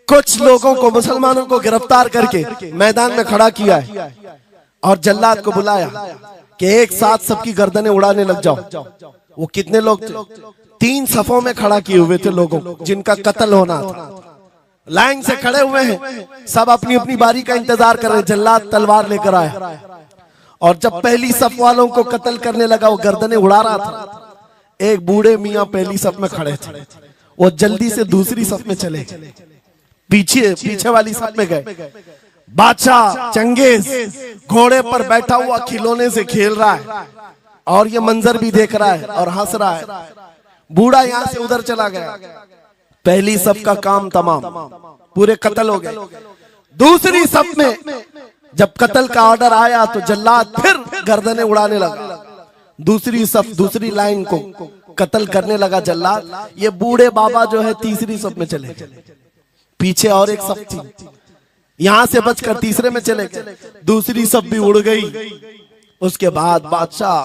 कुछ लोगों को, मुसलमानों को गिरफ्तार करके मैदान में खड़ा किया है, और जल्लाद को बुलाया कि एक साथ सबकी गर्दनें उड़ाने लग जाओ। वो कितने लोग थे? 3 सफों में खड़ा किए हुए थे लोगों जिनका कत्ल होना था। लाइन से खड़े हुए हैं, सब अपनी अपनी बारी का इंतजार कर रहे। जल्लाद तलवार लेकर आया, और जब पहली सफ वालों को कत्ल करने लगा, वो गर्दनें उड़ा रहा था। एक बूढ़े मियाँ पहली सफ में खड़े थे, वो जल्दी से दूसरी सफ में चले, पीछे वाली सफ में गए। बादशाह चंगेज घोड़े पर बैठा हुआ खिलौने से खेल रहा है, और ये मंजर भी देख रहा है और हंस रहा है। बूढ़ा यहां से उधर चला गया, पहली सफ का काम तमाम, पूरे कत्ल हो गए। दूसरी सफ में जब कत्ल का ऑर्डर आया तो जल्लाद फिर गर्दनें उड़ाने लगा। दूसरी सफ, दूसरी लाइन को कत्ल करने लगा जल्लाद। ये बूढ़े बाबा जो है तीसरी सफ में चले, पीछे और एक सफ थी, यहां से बचकर तीसरे में चले गए। दूसरी सफ भी उड़ गई। उसके बाद बादशाह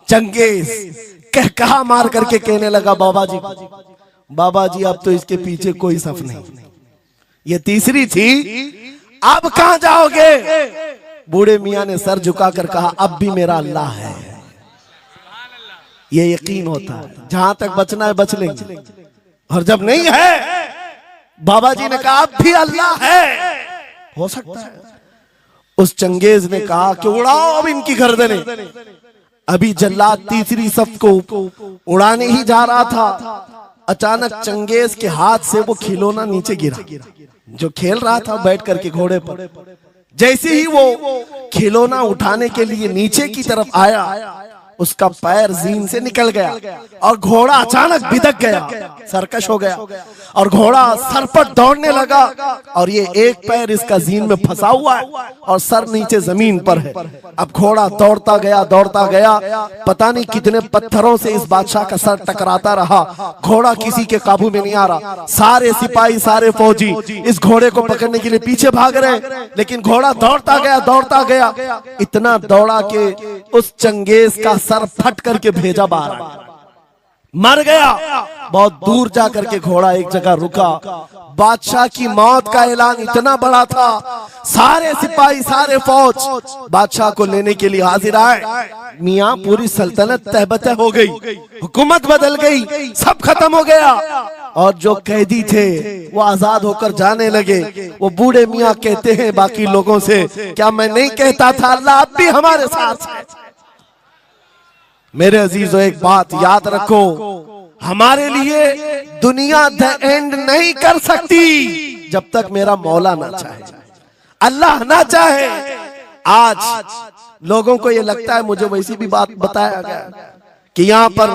चंगेज कहा मार करके कहने लगा, बाबा जी अब तो इसके पीछे कोई सफ नहीं, ये तीसरी थी, अब कहां जाओगे? बूढ़े मियां ने सर झुकाकर कहा, अब भी मेरा अल्लाह है। ये यकीन होता है, जहां तक बचना है बच लेंगे, और जब नहीं है, बाबा जी ने कहा अब भी अल्लाह है, हो सकता है। उस चंगेज ने कहा कि उड़ाओ अब इनकी गर्दनें। अभी जल्लाद तीसरी सफ को उड़ाने ही जा रहा था, अचानक चंगेज के हाथ से वो खिलौना नीचे गिरा, जो खेल रहा था बैठ करके घोड़े पर। जैसे ही वो खिलौना उठाने के लिए नीचे की तरफ आया, उसका पैर जीन से निकल गया और घोड़ा अचानक बिदक गया, सरकश हो गया, और घोड़ा सर पर दौड़ने लगा, और ये एक पैर इसका जीन में फंसा हुआ है और सर नीचे जमीन पर है। अब घोड़ा दौड़ता गया, पता नहीं कितने पत्थरों से इस बादशाह का सर टकराता रहा। घोड़ा किसी के काबू में नहीं आ रहा। सारे सिपाही, सारे फौजी इस घोड़े को पकड़ने के लिए पीछे भाग रहे, लेकिन घोड़ा दौड़ता गया, इतना दौड़ा कि उस चंगेज का सर फट करके भेजा बाहर, मर गया। बहुत दूर जाकर के घोड़ा एक जगह रुका। बादशाह की मौत का ऐलान इतना बड़ा था, सारे सिपाही, सारे फौज बादशाह को लेने के लिए हाजिर आए। मियां पूरी सल्तनत तहबतह हो गई, हुकूमत बदल गई, सब खत्म हो गया, और जो कैदी थे वो आजाद होकर जाने लगे। वो बूढ़े मियां कहते हैं बाकी लोगों से, क्या मैं नहीं कहता था अल्लाह अब भी हमारे साथ है? मेरे अजीजों, एक बात याद रखो, हमारे लिए दुनिया द एंड नहीं कर सकती जब तक मेरा मौला ना चाहे, अल्लाह ना चाहे। आज लोगों को ये लगता है, मुझे वैसी भी बात बताया गया कि यहाँ पर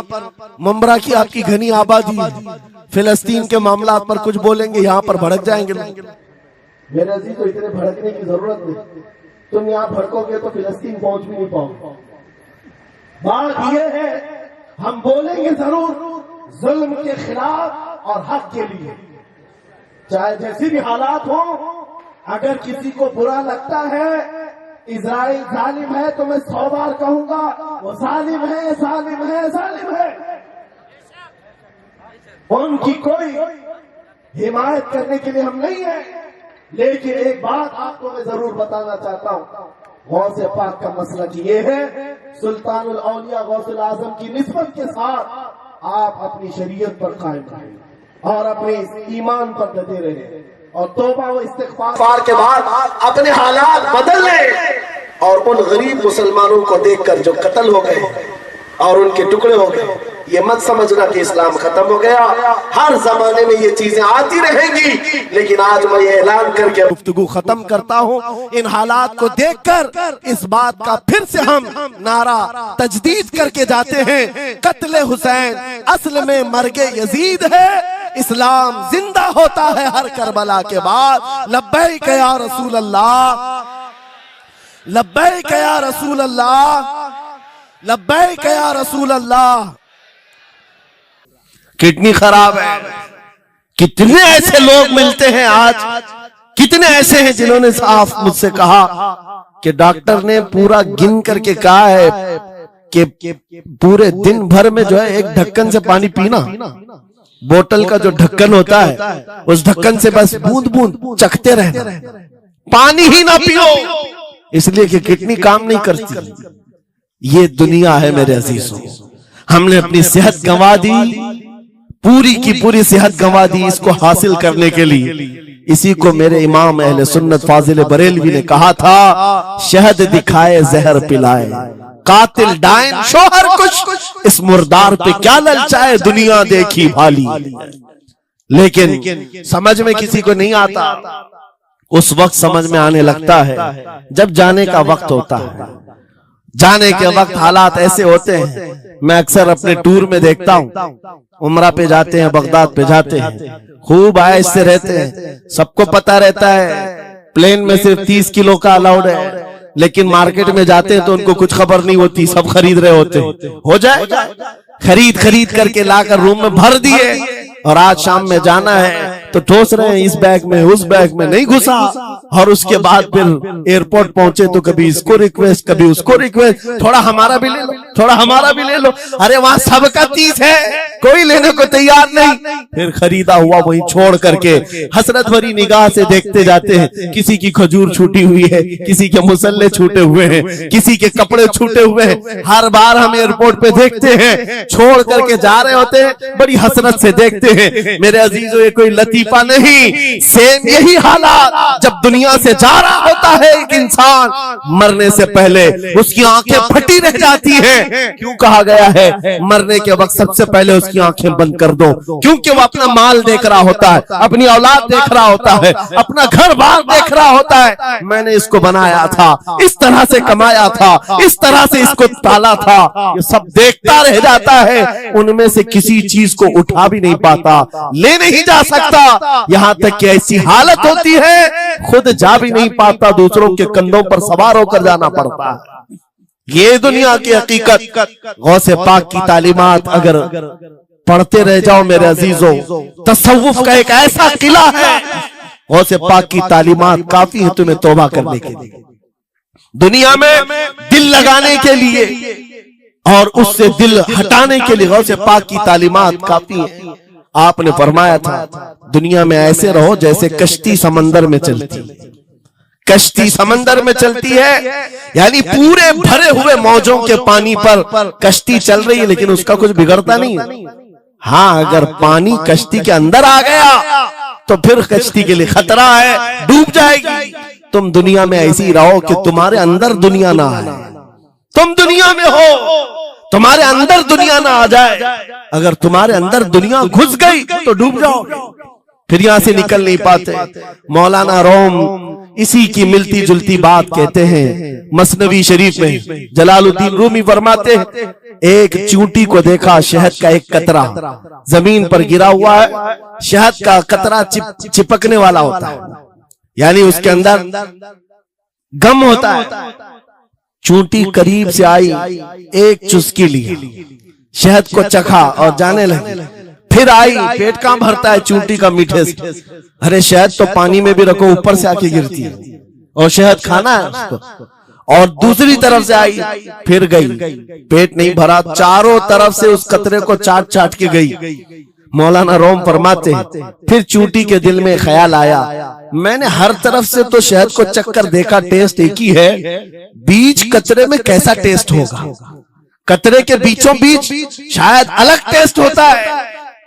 मुंबरा की आपकी घनी आबादी है, फिलिस्तीन के मामला पर कुछ बोलेंगे यहाँ पर भड़क जाएंगे। मेरे अजीज, तो इतने भड़कने की जरूरत नहीं, तुम यहाँ भड़कोगे तो फिलिस्तीन पहुंच भी नहीं पाओगे। बात यह है, हम बोलेंगे जरूर जुल्म के खिलाफ और हक के लिए, चाहे जैसी भी हालात हो। अगर किसी को बुरा लगता है इजराइल जालिम है, तो मैं 100 बार कहूंगा वो जालिम है, जालिम है, जालिम है। उनकी कोई हिमायत करने के लिए हम नहीं है, लेकिन एक बात आपको मैं जरूर बताना चाहता हूं, गौसे पाक का मसलक ये है, सुल्तानुल औलिया गौसुल आजम की निस्बत के साथ आप अपनी शरीयत पर कायम रहें और अपने ईमान पर डटे रहें और तौबा व इस्तिग़फ़ार के बाद अपने हालात बदल लें। और उन गरीब मुसलमानों को देखकर जो कत्ल हो गए और उनके टुकड़े हो गए, ये मत समझना कि इस्लाम खत्म हो गया। हर जमाने में ये चीजें आती रहेंगी, लेकिन आज मैं ये ऐलान करके गुफ्तगू खत्म करता हूँ। इन हालात को देखकर इस बात का फिर से हम नारा तजदीद करके जाते हैं, कत्ले हुसैन असल में मर्गे यजीद है, इस्लाम जिंदा होता है हर करबला के बाद। लब्बैक या रसूल अल्लाह, लब्बैक या रसूल अल्लाह, लब्बैक या रसूल अल्लाह। किडनी खराब है, कितने ऐसे लोग मिलते हैं आज, कितने ऐसे हैं जिन्होंने साफ मुझसे कहा कि डॉक्टर ने पूरा गिन करके कहा है कि पूरे दिन भर में जो है एक ढक्कन से पानी पीना, बोतल का जो ढक्कन होता है उस ढक्कन से बस बूंद बूंद चखते रहना, पानी ही ना पियो, इसलिए कि किडनी काम नहीं करती। ये दुनिया है मेरे अजीजों, हमने अपनी सेहत गंवा दी, पूरी की पूरी सेहत गंवा दी इसको हासिल करने के लिए। इसी को मेरे इमाम अहले सुन्नत फाजिल बरेलवी ने कहा था, शहद दिखाए जहर पिलाए, कातिल डायन शोहर कुछ, इस मुर्दार पे क्या ललचाए, दुनिया देखी भाली। लेकिन समझ में किसी को नहीं आता, उस वक्त समझ में आने लगता है जब जाने का वक्त होता है। जाने के वक्त हालात ऐसे होते हैं, मैं अक्सर अपने टूर में देखता हूँ, उमरा पे जाते हैं, बगदाद पे जाते हैं, खूब आयश से रहते हैं, सबको पता रहता है प्लेन में सिर्फ 30 किलो का अलाउड है, लेकिन मार्केट में जाते हैं तो उनको कुछ खबर नहीं होती, सब खरीद रहे होते हैं। हो जाएगा, खरीद करके लाकर रूम में भर दिए, और आज शाम में जाना है तो ठोस रहे हैं इस बैग में उस बैग में नहीं घुसा, और उसके बाद फिर एयरपोर्ट पहुंचे तो कभी इसको रिक्वेस्ट कभी उसको रिक्वेस्ट, थोड़ा हमारा भी ले लो, थोड़ा हमारा भी ले लो। अरे वहां सबका चीज है, कोई लेने को तैयार नहीं, फिर खरीदा हुआ वहीं छोड़ करके हसरत भरी निगाह से देखते जाते हैं। किसी की खजूर छूटी हुई है, किसी के मुसल्ले छूटे हुए हैं, किसी के कपड़े छूटे हुए हैं। हर बार हम एयरपोर्ट पे देखते हैं, छोड़ करके जा रहे होते हैं, बड़ी हसरत से देखते हैं। मेरे अजीजों, ये कोई लतीफा नहीं, सेम यही हालात जब दुनिया से जा रहा होता है एक इंसान, मरने से पहले उसकी आंखें फटी रह जाती हैं। क्यों कहा गया है मरने के वक्त सबसे पहले उसकी आंखें बंद कर दो? क्योंकि वो अपना माल देख रहा होता है, अपनी औलाद देख रहा होता है, अपना घर बार देख रहा होता है। मैंने इसको बनाया था, इस तरह से कमाया था, इस तरह से इसको पाला था, ये सब देखता रह जाता है। उनमें से किसी चीज को उठा भी नहीं पाता, ले नहीं जा सकता, यहां तक कि ऐसी हालत होती है खुद जा भी नहीं पाता, दूसरों के कंधों पर सवार होकर जाना पड़ता है। ये दुनिया की हकीकत, गौसे पाक की तालीमात अगर पढ़ते रह जाओ मेरे अजीजों, तसव्वुफ का एक ऐसा किला है, गौसे पाक की तालीमात काफी है तुम्हें तौबा करने के लिए, दुनिया में दिल लगाने के लिए और उससे दिल हटाने के लिए। गौसे पाक की तालीमात काफी है। आपने फरमाया था दुनिया में ऐसे रहो जैसे कश्ती समंदर में चलती, कश्ती समंदर में चलती है, यानी पूरे भरे हुए मौजों के पानी पर कश्ती चल रही है, लेकिन उसका कुछ बिगड़ता नहीं है। हाँ, अगर पानी कश्ती के अंदर आ गया तो फिर कश्ती के लिए खतरा है, डूब जाएगी। तुम दुनिया में ऐसी रहो कि तुम्हारे अंदर दुनिया ना आए, तुम दुनिया में हो तुम्हारे अंदर दुनिया ना आ जाए। अगर तुम्हारे अंदर दुनिया घुस गई तो डूब जाओगे, फिर यहां से निकल नहीं पाते। मौलाना रोम इसी की मिलती जुलती बात कहते हैं मसनवी शरीफ में। जलालुद्दीन रूमी फरमाते हैं, एक चूंटी को देखा, शहद का एक कतरा जमीन पर गिरा हुआ है, शहद का कतरा चिपकने वाला होता है, यानी उसके अंदर गम होता है। चूंटी करीब से आई, एक चुस्की ली, शहद को चखा और जाने लगी। फिर आई, पेट कहां भरता है चूंटी का मीठे से। अरे शहद तो पानी में भी रखो ऊपर से आके गिरती है, और शहद खाना है उसको। और दूसरी तरफ से आई, फिर गई, पेट नहीं भरा, चारों तरफ से उस कतरे को चाट चाट के गई। मौलाना रोम फरमाते हैं, फिर चूंटी के दिल में ख्याल आया, मैंने हर तरफ से तो शहद को चक्कर देखा, टेस्ट एक ही है, बीच कतरे में कैसा टेस्ट होगा? कतरे के बीचों बीच शायद अलग टेस्ट होता है।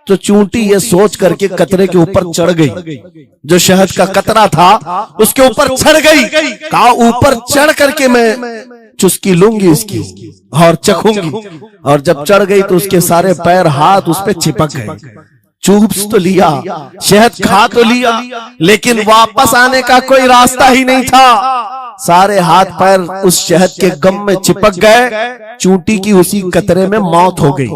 तो चूंटी ये सोच करके कतरे के ऊपर चढ़ गई, जो शहद का कतरा था उसके ऊपर चढ़ गई। कहा ऊपर चढ़ करके मैं चुस्की लूंगी इसकी और चखूंगी। और जब चढ़ गई तो उसके सारे पैर हाथ उस पे चिपक गए। चूप्स तो लिया, शहद खा तो लिया, लेकिन वापस आने का कोई रास्ता ही नहीं था। सारे हाथ पैर उस शहद के गम में चिपक गए। चूंटी की उसी कतरे में मौत हो गई।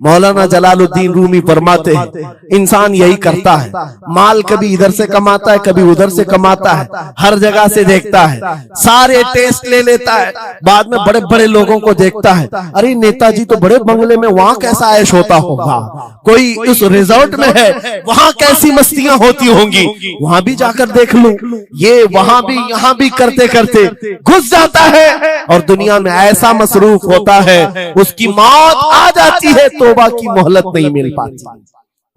मौलाना जलालुद्दीन रूमी फरमाते हैं, इंसान यही करता है, माल कभी इधर से कमाता है, कभी उधर से कमाता है, हर जगह से देखता है, सारे टेस्ट ले लेता है, बाद में बड़े बड़े लोगों को देखता है, अरे नेताजी तो बड़े बंगले में, वहां कैसा ऐश होता होगा, कोई उस रिजॉर्ट में है, वहां कैसी मस्तियां होती होंगी, वहां भी जाकर देख लूं। ये वहां भी यहाँ भी करते करते घुस जाता है और दुनिया में ऐसा मसरूफ होता है, उसकी मौत आ जाती है, तौबा की मोहलत नहीं मिल पाती,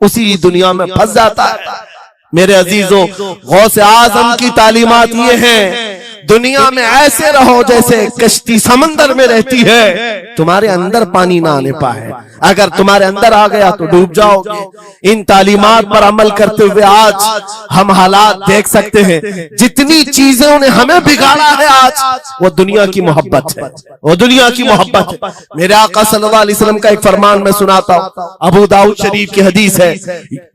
उसी दुनिया में फंस जाता है। मेरे अजीजों, गौसे आजम की तालीमात ये हैं, दुनिया में ऐसे रहो जैसे कश्ती समंदर में रहती है, तुम्हारे अंदर पानी ना आने पाए। अगर तुम्हारे अंदर आ गया तो डूब जाओगे। इन तालीमात पर अमल करते हुए आज हम हालात देख सकते हैं। जितनी चीजों ने हमें बिगाड़ा है आज, वो दुनिया की मोहब्बत है, वो दुनिया की मोहब्बत है। मेरे आका सल्लल्लाहु अलैहि वसल्लम का एक फरमान मैं सुनाता हूँ, अबू दाऊद शरीफ की हदीस है।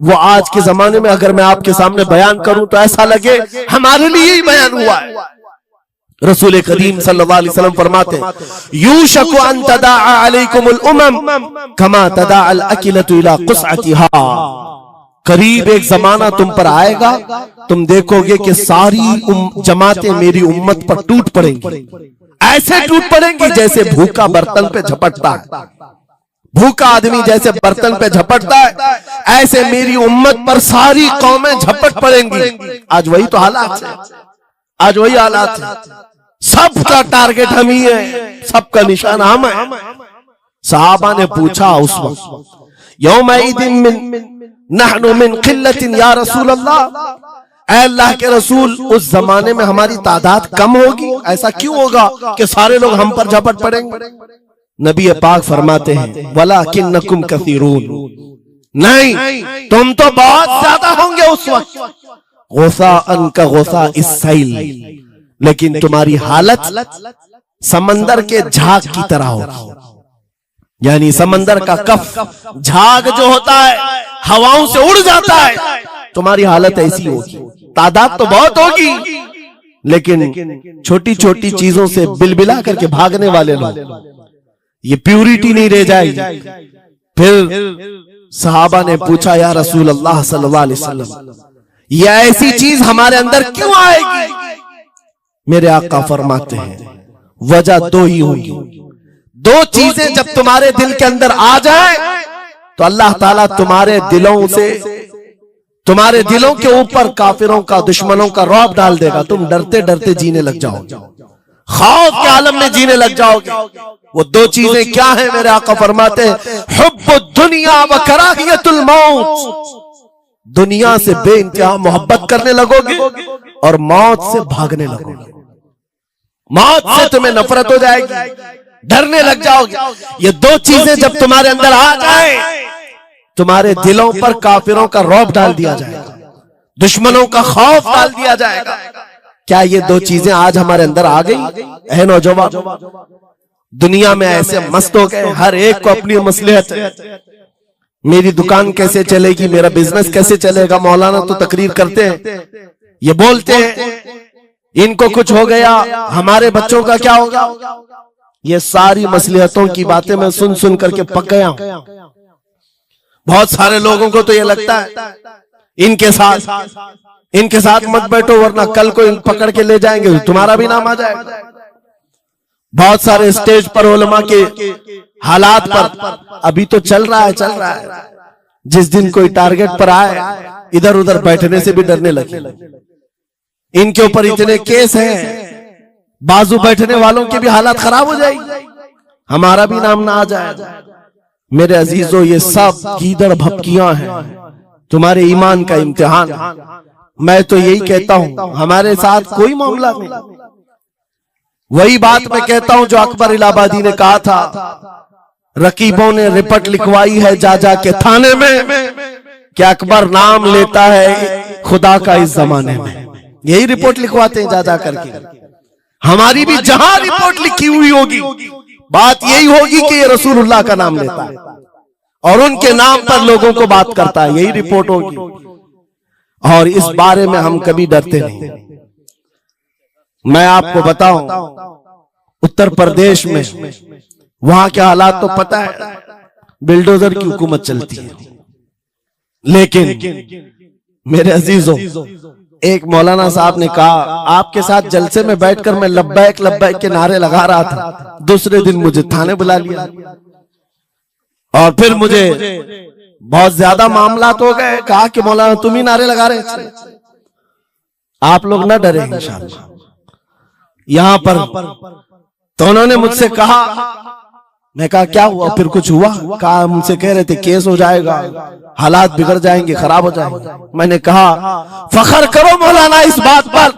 वो आज के जमाने में अगर मैं आपके सामने बयान करूं तो ऐसा लगे हमारे लिए ही बयान हुआ है। रसूल करीम सल्लल्लाहु अलैहि वसल्लम फरमाते हैं, यूशकु अन तदाअ अलैकुमुल उमम कमा तदाअल अकिलतु इला क़ुसअतिहा। करीब एक जमाना तुम पर आएगा, तुम देखोगे कि सारी जमातें मेरी उम्मत पर टूट पड़ेंगी, ऐसे टूट पड़ेंगी जैसे भूखा बर्तन पे झपटता है। भूखा आदमी जैसे बर्तन पे झपटता है, ऐसे मेरी उम्मत पर सारी कौमें झपट पड़ेंगी। आज वही तो हालात है, आज वही हालात है। सबका टारगेट हम ही है, सबका निशान हम है। सहाबा ने पूछा उस वक्त, यौमइदिन नहनु मिन किल्लतिन या रसूल अल्लाह, ऐ अल्लाह के रसूल, उस जमाने में हमारी तादाद कम होगी, ऐसा क्यों होगा कि सारे लोग हम पर झपट पड़ेंगे? नबी पाक फरमाते हैं, वलाकिन्नकुम कसीरून, नहीं तुम तो बहुत ज्यादा होंगे उस वक्त, गौसाअन का गौसा इस्साइल, लेकिन तुम्हारी हालत समंदर के झाग की तरह होगी। यानी समंदर का कफ झाग जो होता है हवाओं से उड़ जाता है, तुम्हारी हालत ऐसी होगी। तादाद तो बहुत होगी, लेकिन छोटी छोटी चीजों से बिलबिला करके भागने वाले लोग, ये प्यूरिटी नहीं रह जाएगी। फिर सहाबा ने पूछा, या रसूल अल्लाह सल्लल्लाहु अलैहि वसल्लम, ये ऐसी चीज हमारे अंदर क्यों आएगी? मेरे आका फरमाते हैं, वजह दो ही होगी, दो चीजें जब तुम्हारे दिल के अंदर आ जाए तो अल्लाह ताला तुम्हारे दिलों से, तुम्हारे दिलों के ऊपर काफिरों का, दुश्मनों का रौब डाल देगा। तुम डरते डरते जीने लग जाओगे, खौफ के आलम में जीने लग जाओगे। वो दो चीजें क्या है? मेरे आका फरमाते हैं, हुब्बुद दुनिया व कराहियतुल मौत, दुनिया से बेइंतहा मोहब्बत करने लगोगे और मौत से भागने लगोगे। मौत से तुम्हें नफरत हो जाएगी, डरने लग जाओगे। ये दो चीजें जब तुम्हारे अंदर आ जाए, तुम्हारे दिलों पर काफिरों का रौब डाल दिया जाएगा, दुश्मनों का खौफ डाल दिया जाएगा। क्या ये दो चीजें आज हमारे अंदर आ गई? है नौजवान, दुनिया में ऐसे मस्त हो गए, हर एक को अपनी मसलहत है। मेरी दुकान कैसे चलेगी, मेरा बिजनेस कैसे चलेगा। मौलाना तो तकरीर करते हैं, ये बोलते हैं इनको कुछ हो गया, हमारे बच्चों का क्या होगा। ये सारी मसलहतों की बातें मैं सुन सुन करके पक गया हूं। बहुत सारे लोगों को तो ये लगता है इनके साथ मत बैठो वरना कल को पकड़ के ले जाएंगे, तुम्हारा भी नाम आ जाएगा। बहुत सारे स्टेज पर उलमा के हालात पर अभी तो चल रहा है। जिस दिन कोई टारगेट पर आए इधर उधर बैठने से भी डरने लगे। इनके ऊपर इतने केस हैं, बाजू बैठने वालों की भी हालत खराब हो जाएगी, हमारा भी नाम ना आ जाए। मेरे अजीजों, ये सब गीदड़ भपकियां हैं, तुम्हारे ईमान का इम्तिहान। मैं तो यही कहता हूं, हमारे साथ कोई मामला नहीं। वही बात मैं कहता हूं जो अकबर इलाहाबादी ने कहा था, रकीबों ने रिपोर्ट लिखवाई है जा जा के थाने में कि अकबर नाम लेता है खुदा का इस जमाने में। यही रिपोर्ट लिखवाते हैं जा जा करके। हमारी भी जहां रिपोर्ट लिखी हुई होगी बात यही होगी कि ये रसूलुल्लाह का नाम लेता है और उनके नाम पर लोगों को बात करता है, यही रिपोर्ट होगी। और इस बारे में हम कभी डरते नहीं। मैं आपको बताऊं, उत्तर प्रदेश में वहां के हालात तो पता है, बिल्डोजर की हुकूमत चलती है। लेकिन मेरे अजीजों, एक मौलाना साहब ने कहा, आपके साथ जलसे में बैठकर मैं लब्बैक लब्बैक के नारे लगा रहा था, दूसरे दिन मुझे थाने बुला लिया और फिर मुझे बहुत ज्यादा मामला हो गए। कहा कि मौलाना तुम ही नारे लगा रहे थे। आप लोग ना डरे इंशाअल्लाह। यहां पर तो उन्होंने मुझसे कहा, मैं कहा क्या हुआ, फिर कुछ हुआ? कहा मुझसे कह रहे थे केस हो जाएगा, हालात बिगड़ जाएंगे, खराब हो जाएंगे। मैंने कहा फखर करो मौलाना इस बात पर,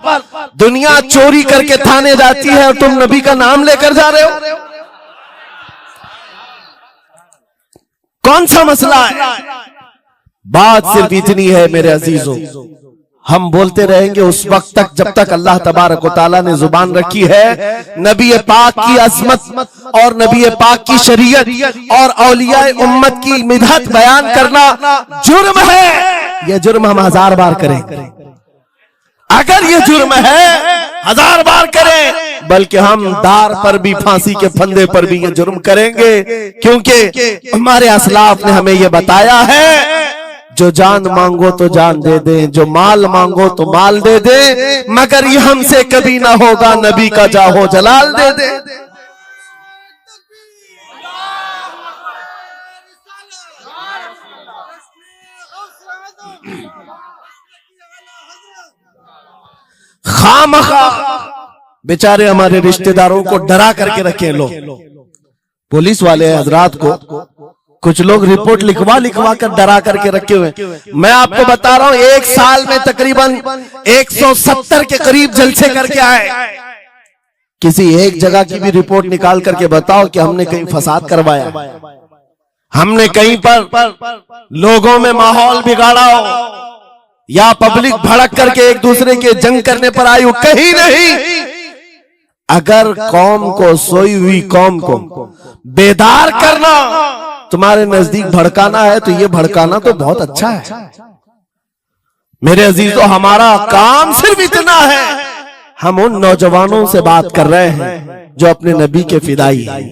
दुनिया चोरी करके थाने जाती है और तुम नबी का नाम लेकर जा रहे हो। कौन सा मसला है? बात सिर्फ इतनी है मेरे अजीजों, हम बोलते रहेंगे उस वक्त तक जब तक अल्लाह तबारक व तआला ने जुबान रखी है। नबी पाक की अज़मत और नबी पाक की शरीयत और औलियाए उम्मत की मिदहत बयान करना जुर्म है। यह जुर्म हम 1000 बार करेंगे। अगर ये जुर्म है 1000 बार करें, बल्कि हम दार पर भी, फांसी के फंदे पर भी ये जुर्म करेंगे, क्योंकि हमारे असलाफ ने हमें ये बताया है जो जान मांगो तो जान दे दे, जो माल मांगो तो माल दे दे, मगर ये हमसे कभी ना होगा नबी का जाहो जलाल दे दे। खामखा बेचारे हमारे रिश्तेदारों को डरा करके रखे लोग, पुलिस वाले हजरात को कुछ लोग रिपोर्ट लिखवा कर डरा करके रखे हुए। मैं आपको बता रहा हूं, एक साल में तकरीबन 170 के करीब जलसे करके आए। किसी एक जगह की भी रिपोर्ट निकाल करके बताओ कि हमने कहीं फसाद करवाया, हमने कहीं पर लोगों में माहौल बिगाड़ा हो या पब्लिक भड़क करके एक दूसरे के जंग करने पर आई हो, कहीं नहीं। अगर कौम को, सोई हुई कौम को बेदार करना तुम्हारे नजदीक भड़काना है तो ये भड़काना तो बहुत अच्छा है। मेरे अजीजों, हमारा काम सिर्फ इतना है, हम उन नौजवानों से बात कर रहे हैं जो अपने नबी के फिदाई हैं,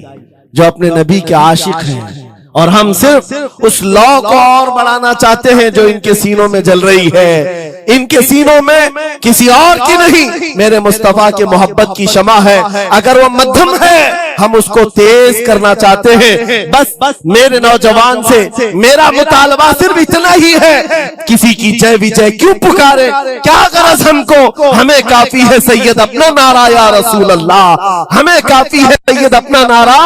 जो अपने नबी के आशिक हैं, और हम सिर्फ उस लौ को और बढ़ाना चाहते हैं जो इनके सीनों में जल रही है। इनके सीनों में किसी और की नहीं, मेरे मुस्तफा के मोहब्बत की शमा है। अगर वो मध्यम है हम उसको तेज करना चाहते हैं। बस मेरे नौजवान से मेरा मुतालबा सिर्फ इतना ही है, किसी की जय विजय क्यों पुकारे, क्या गरज हमको, हमें काफी है सैयद अपना नारा या रसूल अल्लाह, हमें काफी है सैयद अपना नारा।